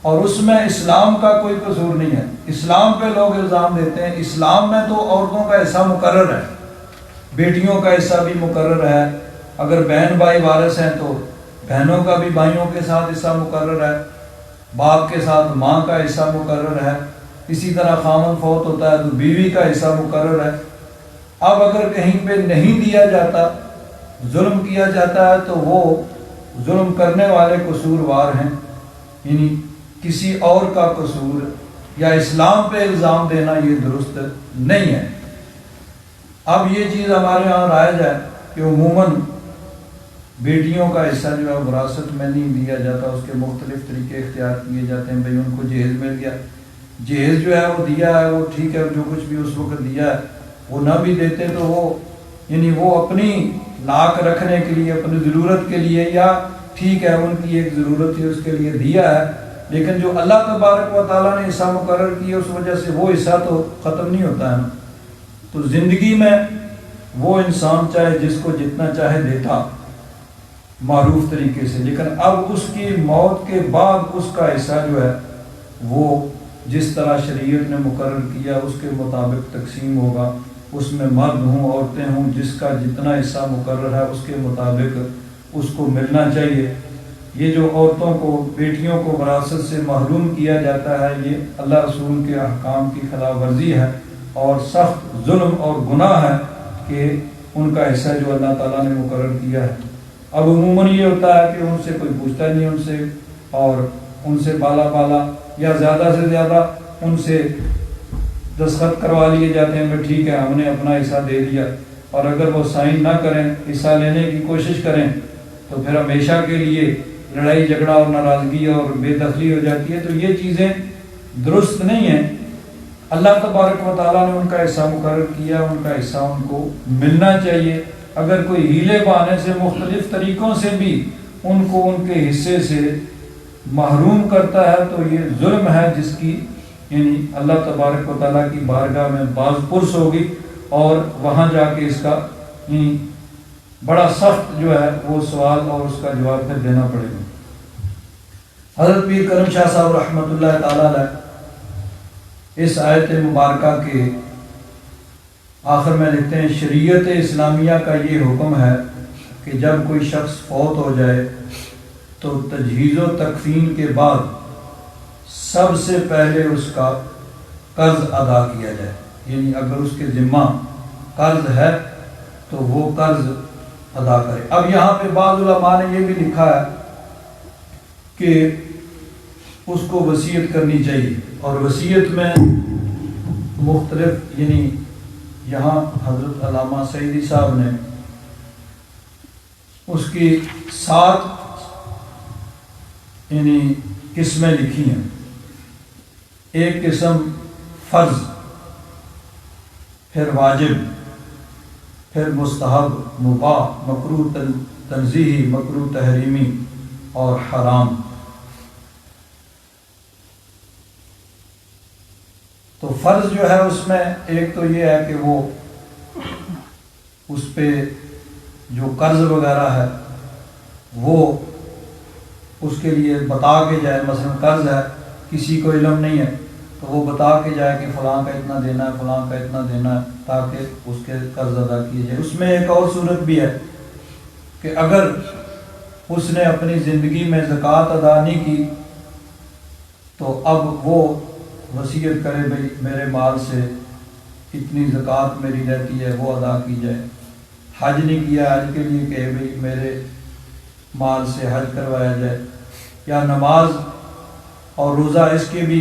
اور اس میں اسلام کا کوئی قصور نہیں ہے۔ اسلام پہ لوگ الزام دیتے ہیں، اسلام میں تو عورتوں کا حصہ مقرر ہے، بیٹیوں کا حصہ بھی مقرر ہے، اگر بہن بھائی وارث ہیں تو بہنوں کا بھی بھائیوں کے ساتھ حصہ مقرر ہے، باپ کے ساتھ ماں کا حصہ مقرر ہے، اسی طرح خاوند فوت ہوتا ہے تو بیوی کا حصہ مقرر ہے۔ اب اگر کہیں پہ نہیں دیا جاتا، ظلم کیا جاتا ہے تو وہ ظلم کرنے والے قصوروار ہیں، یعنی کسی اور کا قصور یا اسلام پہ الزام دینا یہ درست نہیں ہے۔ اب یہ چیز ہمارے ہاں رائج ہے کہ عموماً بیٹیوں کا حصہ جو ہے وراثت میں نہیں دیا جاتا، اس کے مختلف طریقے اختیار کیے جاتے ہیں۔ بھئی ان کو جہیز مل گیا، جہیز جو ہے وہ دیا ہے، وہ ٹھیک ہے، جو کچھ بھی اس وقت دیا ہے وہ نہ بھی دیتے تو وہ یعنی وہ اپنی ناک رکھنے کے لیے، اپنی ضرورت کے لیے، یا ٹھیک ہے ان کی ایک ضرورت تھی اس کے لیے دیا ہے، لیکن جو اللہ تبارک و تعالیٰ نے حصہ مقرر کیا اس وجہ سے وہ حصہ تو ختم نہیں ہوتا ہے نا۔ تو زندگی میں وہ انسان چاہے جس کو جتنا چاہے دیتا معروف طریقے سے، لیکن اب اس کی موت کے بعد اس کا حصہ جو ہے وہ جس طرح شریعت نے مقرر کیا اس کے مطابق تقسیم ہوگا، اس میں مرد ہوں عورتیں ہوں، جس کا جتنا حصہ مقرر ہے اس کے مطابق اس کو ملنا چاہیے۔ یہ جو عورتوں کو، بیٹیوں کو وراثت سے محروم کیا جاتا ہے، یہ اللہ رسول کے احکام کی خلاف ورزی ہے اور سخت ظلم اور گناہ ہے کہ ان کا حصہ جو اللہ تعالیٰ نے مقرر کیا ہے۔ اب عموماً یہ ہوتا ہے کہ ان سے کوئی پوچھتا نہیں ان سے، اور ان سے بالا یا زیادہ سے زیادہ ان سے دستخط کروا لیے جاتے ہیں کہ ٹھیک ہے ہم نے اپنا حصہ دے دیا، اور اگر وہ سائن نہ کریں، حصہ لینے کی کوشش کریں تو پھر ہمیشہ کے لیے لڑائی جھگڑا اور ناراضگی اور بے دخلی ہو جاتی ہے۔ تو یہ چیزیں درست نہیں ہیں۔ اللہ تبارک و تعالیٰ نے ان کا حصہ مقرر کیا، ان کا حصہ ان کو ملنا چاہیے۔ اگر کوئی ہیلے بہانے سے مختلف طریقوں سے بھی ان کو ان کے حصے سے محروم کرتا ہے تو یہ ظلم ہے، جس کی یعنی اللہ تبارک و تعالیٰ کی بارگاہ میں باز پرس ہوگی، اور وہاں جا کے اس کا یعنی بڑا سخت جو ہے وہ سوال اور اس کا جواب پھر دینا پڑے گا۔ حضرت پیر کرم شاہ صاحب رحمۃ اللہ تعالیٰ علیہ اس آیت مبارکہ کے آخر میں لکھتے ہیں، شریعت اسلامیہ کا یہ حکم ہے کہ جب کوئی شخص فوت ہو جائے تو تجہیز و تکفین کے بعد سب سے پہلے اس کا قرض ادا کیا جائے، یعنی اگر اس کے ذمہ قرض ہے تو وہ قرض ادا کرے۔ اب یہاں پہ بعض علماء نے یہ بھی لکھا ہے کہ اس کو وصیت کرنی چاہیے، اور وصیت میں مختلف یعنی یہاں حضرت علامہ سعیدی صاحب نے اس کی 7 یعنی قسمیں لکھی ہیں۔ ایک قسم فرض، پھر واجب، پھر مستحب، مباح، مکروہ تنزیہی، مکروہ تحریمی اور حرام۔ تو فرض جو ہے اس میں ایک تو یہ ہے کہ وہ اس پہ جو قرض وغیرہ ہے وہ اس کے لیے بتا کے جائے، مثلا قرض ہے کسی کو علم نہیں ہے تو وہ بتا کے جائے کہ فلاں کا اتنا دینا ہے، فلاں کا اتنا دینا ہے، تاکہ اس کے قرض ادا کیے جائے۔ اس میں ایک اور صورت بھی ہے کہ اگر اس نے اپنی زندگی میں زکوٰۃ ادا نہیں کی تو اب وہ وصیت کرے بھئی میرے مال سے اتنی زکوٰۃ میری رہتی ہے وہ ادا کی جائے۔ حج نہیں کیا، حج کے لیے کہ بھئی میرے مال سے حج کروایا جائے، یا نماز اور روزہ اس کے بھی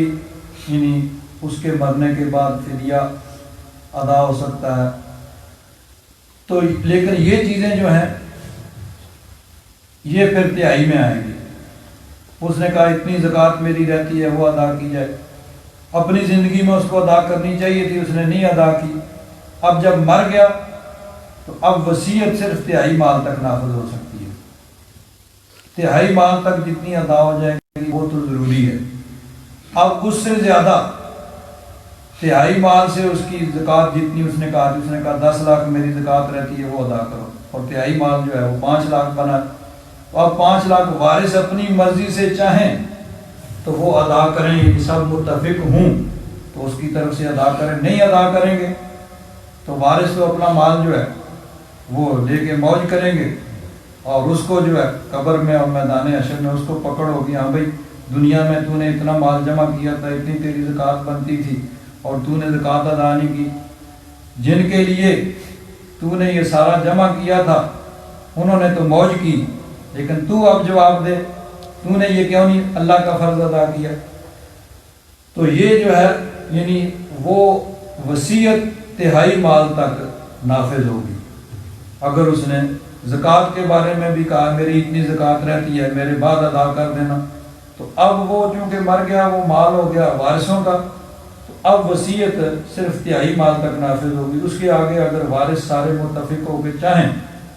یعنی اس کے مرنے کے بعد فدیہ ادا ہو سکتا ہے۔ تو لیکن یہ چیزیں جو ہیں یہ پھر تہائی میں آئیں گی۔ اس نے کہا اتنی زکوٰۃ میری رہتی ہے وہ ادا کی جائے۔ اپنی زندگی میں اس کو ادا کرنی چاہیے تھی، اس نے نہیں ادا کی۔ اب جب مر گیا تو اب وصیت صرف تہائی مال تک نافذ ہو سکتی ہے۔ تہائی مال تک جتنی ادا ہو جائے گی وہ تو ضروری ہے۔ اب اس سے زیادہ تہائی مال سے اس کی زکوٰۃ جتنی اس نے کہا 10 لاکھ میری زکوٰۃ رہتی ہے وہ ادا کرو، اور تہائی مال جو ہے وہ 5 لاکھ بنا۔ تو اب 5 لاکھ وارث اپنی مرضی سے چاہیں تو وہ ادا کریں، یہ سب متفق ہوں تو اس کی طرف سے ادا کریں، نہیں ادا کریں گے تو وارث تو اپنا مال جو ہے وہ لے کے موج کریں گے، اور اس کو جو ہے قبر میں اور میدان حشر میں اس کو پکڑ ہوگی، ہاں بھائی دنیا میں تو نے اتنا مال جمع کیا تھا، اتنی تیری زکوٰۃ بنتی تھی اور تو نے زکوٰۃ ادا نہیں کی، جن کے لیے تو نے یہ سارا جمع کیا تھا انہوں نے تو موج کی، لیکن تو اب جواب دے تو نے یہ کیوں نہیں اللہ کا فرض ادا کیا۔ تو یہ جو ہے یعنی وہ وصیت تہائی مال تک نافذ ہوگی۔ اگر اس نے زکوٰۃ کے بارے میں بھی کہا میری اتنی زکوٰۃ رہتی ہے میرے بعد ادا کر دینا، تو اب وہ چونکہ مر گیا وہ مال ہو گیا وارثوں کا، تو اب وصیت صرف تہائی مال تک نافذ ہوگی۔ اس کے آگے اگر وارث سارے متفق ہو کے چاہیں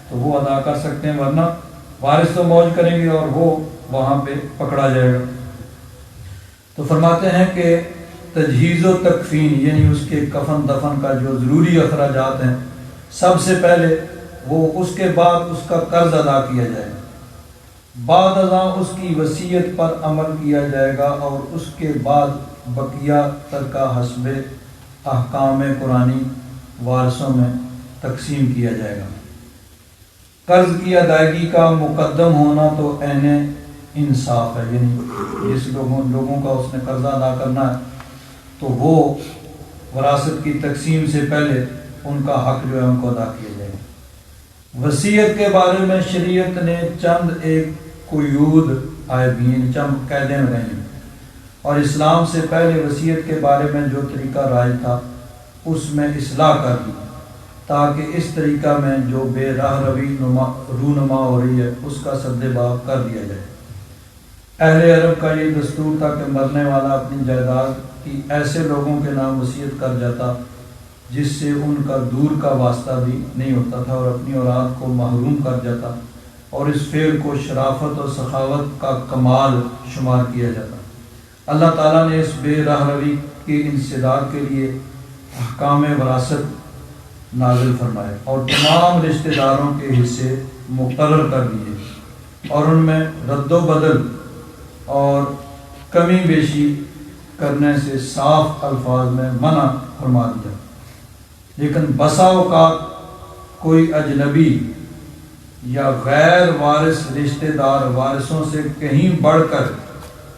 تو وہ ادا کر سکتے ہیں، ورنہ وارث تو موج کریں گے اور وہ وہاں پہ پکڑا جائے گا۔ تو فرماتے ہیں کہ تجہیز و تکفین یعنی اس کے کفن دفن کا جو ضروری اخراجات ہیں سب سے پہلے وہ اس کے بعد اس کا قرض ادا کیا جائے گا، بعد ازاں اس کی وصیت پر عمل کیا جائے گا، اور اس کے بعد بقیہ ترکہ حسب احکام قرآنی وارثوں میں تقسیم کیا جائے گا۔ قرض کی ادائیگی کا مقدم ہونا تو عین انصاف ہے، یعنی جس لوگوں کا اس نے قرضہ ادا کرنا ہے تو وہ وراثت کی تقسیم سے پہلے ان کا حق جو ہے ان کو ادا کیا جائے گا۔ وصیت کے بارے میں شریعت نے چند ایک قیود عائبین چند قیدیں لگائی ہیں، اور اسلام سے پہلے وصیت کے بارے میں جو طریقہ رائج تھا اس میں اصلاح کر دی، تاکہ اس طریقہ میں جو بے راہ روی رونما ہو رہی ہے اس کا سد باب کر دیا جائے۔ اہل عرب کا یہ دستور تھا کہ مرنے والا اپنی جائیداد کی ایسے لوگوں کے نام وصیت کر جاتا جس سے ان کا دور کا واسطہ بھی نہیں ہوتا تھا، اور اپنی اولاد کو محروم کر جاتا، اور اس فعل کو شرافت اور سخاوت کا کمال شمار کیا جاتا۔ اللہ تعالیٰ نے اس بے راہ روی کی انسداد کے لیے احکام وراثت نازل فرمائے اور تمام رشتہ داروں کے حصے مقرر کر دیے، اور ان میں رد و بدل اور کمی بیشی کرنے سے صاف الفاظ میں منع فرما دیا۔ لیکن بسا اوقات کوئی اجنبی یا غیر وارث رشتہ دار وارثوں سے کہیں بڑھ کر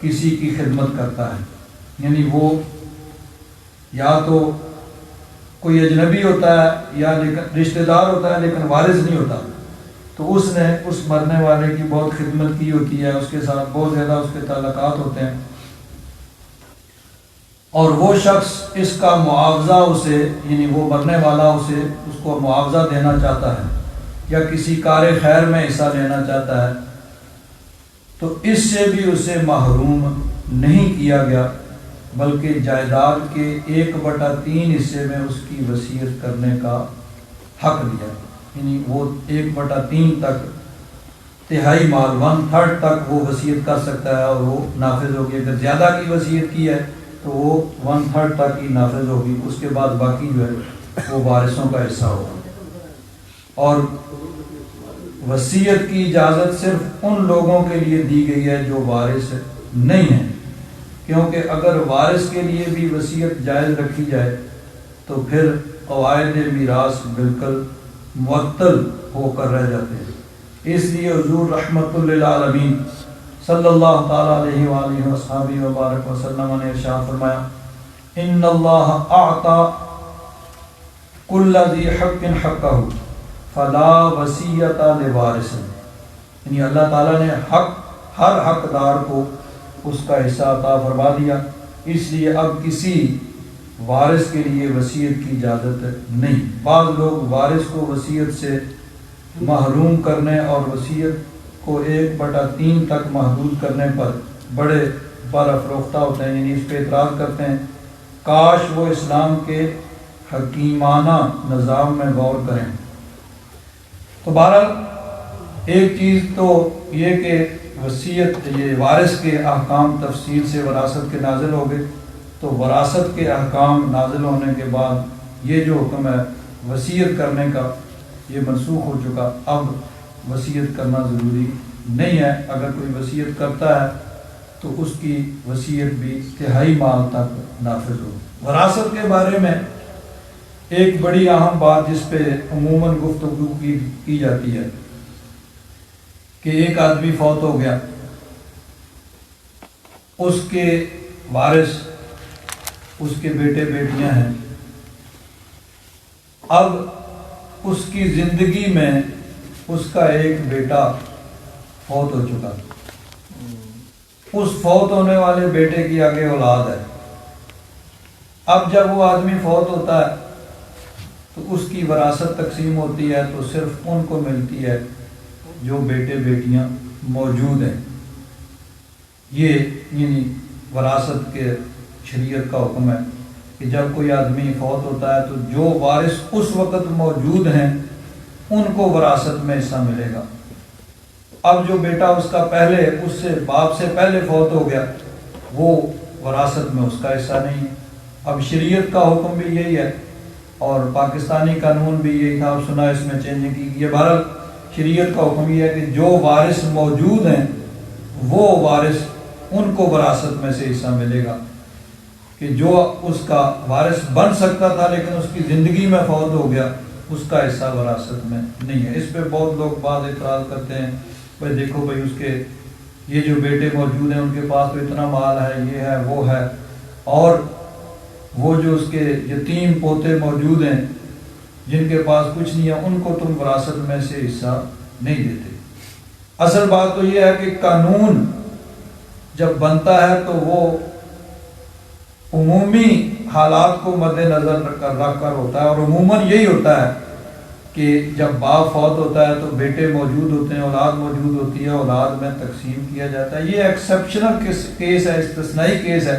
کسی کی خدمت کرتا ہے، یعنی وہ یا تو کوئی اجنبی ہوتا ہے یا لیکن رشتہ دار ہوتا ہے لیکن وارث نہیں ہوتا، تو اس نے اس مرنے والے کی بہت خدمت کی ہوتی ہے، اس کے ساتھ بہت زیادہ اس کے تعلقات ہوتے ہیں، اور وہ شخص اس کا معاوضہ اسے یعنی وہ مرنے والا اسے اس کو معاوضہ دینا چاہتا ہے یا کسی کار خیر میں حصہ لینا چاہتا ہے، تو اس سے بھی اسے محروم نہیں کیا گیا، بلکہ جائیداد کے 1/3 حصے میں اس کی وصیت کرنے کا حق دیا، یعنی وہ 1/3 تک تہائی مال 1/3 تک وہ وصیت کر سکتا ہے اور وہ نافذ ہوگی۔ اگر زیادہ کی وصیت کی ہے تو وہ 1/3 تک ہی نافذ ہوگی، اس کے بعد باقی جو ہے وہ وارثوں کا حصہ ہوگا۔ اور وصیت کی اجازت صرف ان لوگوں کے لیے دی گئی ہے جو وارث نہیں ہیں، کیونکہ اگر وارث کے لیے بھی وصیت جائز رکھی جائے تو پھر قواعد میراث بالکل معطل ہو کر رہ جاتے ہیں۔ اس لیے حضور رحمت للعالمین صلی اللہ تعالیٰ علیہ وآلہ وصحبہ وبارک وسلم نے ارشاد فرمایا، ان اللہ اعطى کل ذی حق حقہ فلا وصیۃ لوارث، یعنی اللہ تعالیٰ نے ہر حقدار کو اس کا حصہ عطا فرما دیا، اس لیے اب کسی وارث کے لیے وصیت کی اجازت نہیں۔ بعض لوگ وارث کو وصیت سے محروم کرنے اور وصیت کو 1/3 تک محدود کرنے پر بڑے برافروختہ ہوتے ہیں، یعنی اس پہ اعتراض کرتے ہیں۔ کاش وہ اسلام کے حکیمانہ نظام میں غور کریں۔ تو بہرحال ایک چیز تو یہ کہ وصیت، یہ وارث کے احکام تفصیل سے وراثت کے نازل ہو گئے، تو وراثت کے احکام نازل ہونے کے بعد یہ جو حکم ہے وصیت کرنے کا یہ منسوخ ہو چکا۔ اب وصیت کرنا ضروری نہیں ہے، اگر کوئی وصیت کرتا ہے تو اس کی وصیت بھی تہائی مال تک نافذ ہو۔ وراثت کے بارے میں ایک بڑی اہم بات جس پہ عموماً گفتگو کی جاتی ہے کہ ایک آدمی فوت ہو گیا، اس کے وارث اس کے بیٹے بیٹیاں ہیں، اب اس کی زندگی میں اس کا ایک بیٹا فوت ہو چکا، اس فوت ہونے والے بیٹے کی آگے اولاد ہے۔ اب جب وہ آدمی فوت ہوتا ہے تو اس کی وراثت تقسیم ہوتی ہے تو صرف ان کو ملتی ہے جو بیٹے بیٹیاں موجود ہیں۔ یہ یعنی وراثت کے شریعت کا حکم ہے کہ جب کوئی آدمی فوت ہوتا ہے تو جو وارث اس وقت موجود ہیں ان کو وراثت میں حصہ ملے گا۔ اب جو بیٹا اس کا پہلے اس سے باپ سے پہلے فوت ہو گیا وہ وراثت میں اس کا حصہ نہیں ہے۔ اب شریعت کا حکم بھی یہی ہے اور پاکستانی قانون بھی یہی تھا، اب سنا اس میں چینجنگ کی گئی ہے۔ بہرحال شریعت کا حکم یہ ہے کہ جو وارث موجود ہیں وہ وارث ان کو وراثت میں سے حصہ ملے گا، کہ جو اس کا وارث بن سکتا تھا لیکن اس کی زندگی میں فوت ہو گیا اس کا حصہ وراثت میں نہیں ہے۔ اس پہ بہت لوگ بعض اعتراض کرتے ہیں، بھائی دیکھو بھائی اس کے یہ جو بیٹے موجود ہیں ان کے پاس تو اتنا مال ہے، یہ ہے وہ ہے، اور وہ جو اس کے یتیم پوتے موجود ہیں جن کے پاس کچھ نہیں ہے ان کو تم وراثت میں سے حصہ نہیں دیتے۔ اصل بات تو یہ ہے کہ قانون جب بنتا ہے تو وہ عمومی حالات کو مد نظر رکھ کر ہوتا ہے، اور عموماً یہی ہوتا ہے کہ جب باپ فوت ہوتا ہے تو بیٹے موجود ہوتے ہیں، اولاد موجود ہوتی ہے، اولاد میں تقسیم کیا جاتا ہے۔ یہ ایکسیپشنل کیس ہے، استثنائی کیس ہے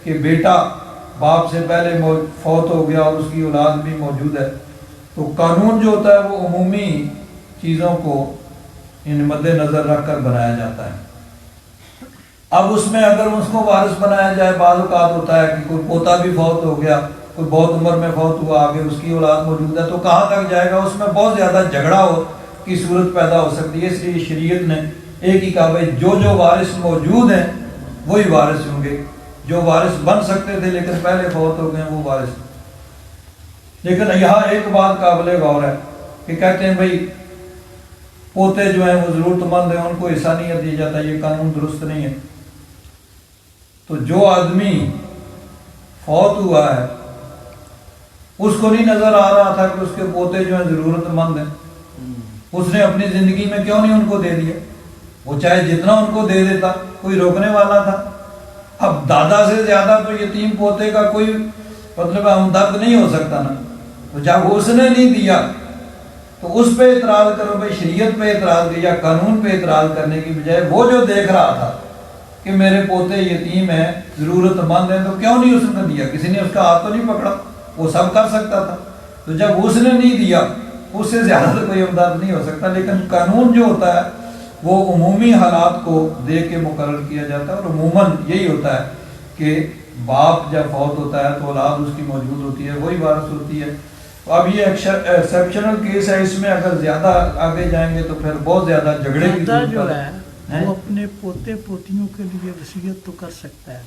کہ بیٹا باپ سے پہلے فوت ہو گیا اور اس کی اولاد بھی موجود ہے، تو قانون جو ہوتا ہے وہ عمومی چیزوں کو ان مد نظر رکھ کر بنایا جاتا ہے۔ اب اس میں اگر اس کو وارث بنایا جائے، بعض اوقات ہوتا ہے کہ کوئی پوتا بھی فوت ہو گیا، کوئی بہت عمر میں فوت ہوا، آگے اس کی اولاد موجود ہے، تو کہاں تک جائے گا؟ اس میں بہت زیادہ جھگڑا کی صورت پیدا ہو سکتی ہے۔ اس لیے شریعت نے ایک ہی کہا بھائی جو وارث موجود ہیں وہی وارث ہوں گے، جو وارث بن سکتے تھے لیکن پہلے فوت ہو گئے وہ وارث۔ لیکن یہاں ایک بات قابل غور ہے کہ کہتے ہیں بھائی پوتے جو ہیں وہ ضرورت مند ہیں ان کو حصہ نہیں دیا جاتا، یہ قانون درست نہیں ہے۔ تو جو آدمی فوت ہوا ہے اس کو نہیں نظر آ رہا تھا کہ اس کے پوتے جو ہیں ضرورت مند ہیں، اس نے اپنی زندگی میں کیوں نہیں ان کو دے دیا؟ وہ چاہے جتنا ان کو دے دیتا، کوئی روکنے والا تھا؟ اب دادا سے زیادہ تو یتیم پوتے کا کوئی مطلب ہمدرد نہیں ہو سکتا نا، تو جب اس نے نہیں دیا تو اس پہ اعتراض کرو بھائی، شریعت پہ اعتراض یا قانون پہ اعتراض کرنے کی بجائے وہ جو دیکھ رہا تھا کہ میرے پوتے یتیم ہیں، ضرورت مند ہیں، تو کیوں نہیں اس نے دیا؟ کسی نے اس کا ہاتھ تو نہیں پکڑا، وہ سب کر سکتا تھا۔ تو جب اس نے نہیں دیا اس سے زیادہ تو کوئی امداد نہیں ہو سکتا۔ لیکن قانون جو ہوتا ہے وہ عمومی حالات کو دیکھ کے مقرر کیا جاتا ہے، اور عموماً یہی ہوتا ہے کہ باپ جب فوت ہوتا ہے تو اولاد اس کی موجود ہوتی ہے، وہی وارث ہوتی ہے۔ اب یہ ایکسیپشنل کیس ہے، اس میں اگر زیادہ آگے جائیں گے تو پھر بہت زیادہ جھگڑے کی صورت جو ہے وہ اپنے پوتے پوتیوں کے لیے وصیت تو کر سکتا ہے،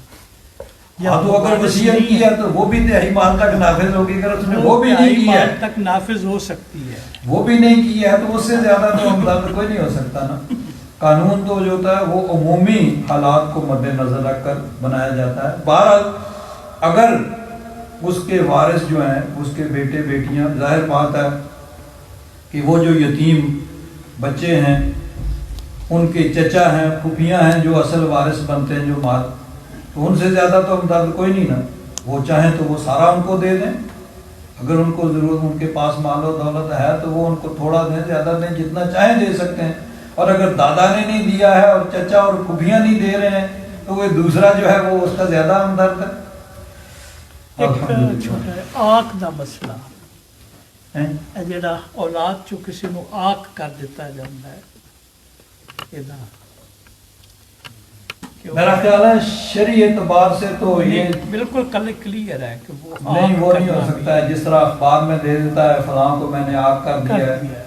یا تو اگر وصیت کی ہے تو وہ بھی تہائی مال تک نافذ ہوگی، اگر اس نے وہ بھی نہیں کی ہے تک نافذ ہو سکتی ہے، وہ بھی نہیں کی ہے تو اس سے زیادہ تو امداد کوئی نہیں ہو سکتا نا۔ قانون تو جو ہوتا ہے وہ عمومی حالات کو مد نظر رکھ کر بنایا جاتا ہے۔ بہرحال اگر اس کے وارث جو ہیں اس کے بیٹے بیٹیاں، ظاہر بات ہے کہ وہ جو یتیم بچے ہیں ان کے چچا ہیں پھوپھیاں ہیں جو اصل وارث بنتے ہیں جو مال، تو ان سے زیادہ تو ہمدرد کوئی نہیں نا، وہ چاہیں تو وہ سارا ان کو دے دیں، اگر ان کو ضرورت ان کے پاس مال و دولت ہے تو وہ ان کو تھوڑا دیں زیادہ دیں جتنا چاہیں دے سکتے ہیں، اور اگر دادا نے نہیں دیا ہے اور چچا اور پھوپھیاں نہیں دے رہے ہیں تو وہ دوسرا جو ہے وہ اس کا زیادہ ہمدرد ہے۔ ایک چھوٹا ہے آنکھ دا مسئلہ ہے جڑا اولاد چو کسی نو آنکھ کر دیتا جاتا ہے، میرا خیال ہے شرعی اعتبار سے تو یہ بالکل کلیئر ہے کہ وہ نہیں، وہ نہیں ہو سکتا ہے، جس طرح اخبار میں دے دیتا ہے فلاں کو میں نے آگ کر دیا ہے،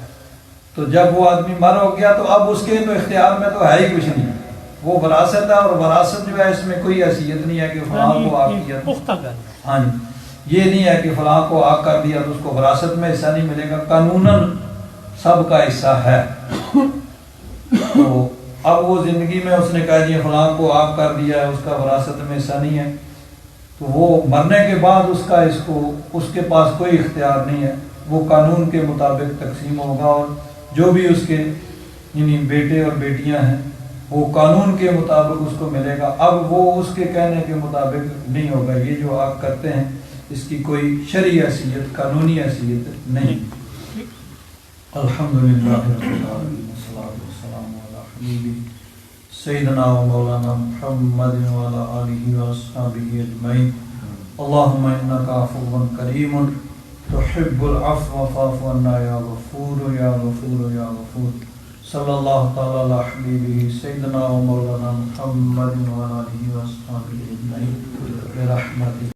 تو جب وہ آدمی مر ہو گیا تو اب اس کے تو اختیار میں تو ہے ہی کچھ نہیں، وہ وراثت ہے، اور وراثت جو ہے اس میں کوئی حیثیت نہیں ہے کہ فلاں کو آگ کیا۔ ہاں جی، یہ نہیں ہے کہ فلاں کو آگ کر دیا تو اس کو وراثت میں حصہ نہیں ملے گا، قانوناً سب کا حصہ ہے۔ تو اب وہ زندگی میں اس نے کہا جی فلاں کو آگ کر دیا ہے، اس کا وراثت میں حصہ نہیں ہے، تو وہ مرنے کے بعد اس کے پاس کوئی اختیار نہیں ہے، وہ قانون کے مطابق تقسیم ہوگا، اور جو بھی اس کے یعنی بیٹے اور بیٹیاں ہیں وہ قانون کے مطابق اس کو ملے گا۔ اب وہ اس کے کہنے کے مطابق نہیں ہوگا، یہ جو آپ کرتے ہیں اس کی کوئی شرعی حیثیت قانونی حیثیت نہیں۔ الحمدللہ رب العالمین والصلاۃ والسلام علی حبیبی سیدنا و مولانا محمد وعلی آلہ واصحابہ اجمعین۔ اللہم انک عفو کریم تحب العفو فاعف عنا یا غفور یا غفور یا غفور۔ صلی اللہ تعالی علی حبیبہ سیدنا و مولانا محمد وعلی آلہ واصحابہ اجمعین برحمتک۔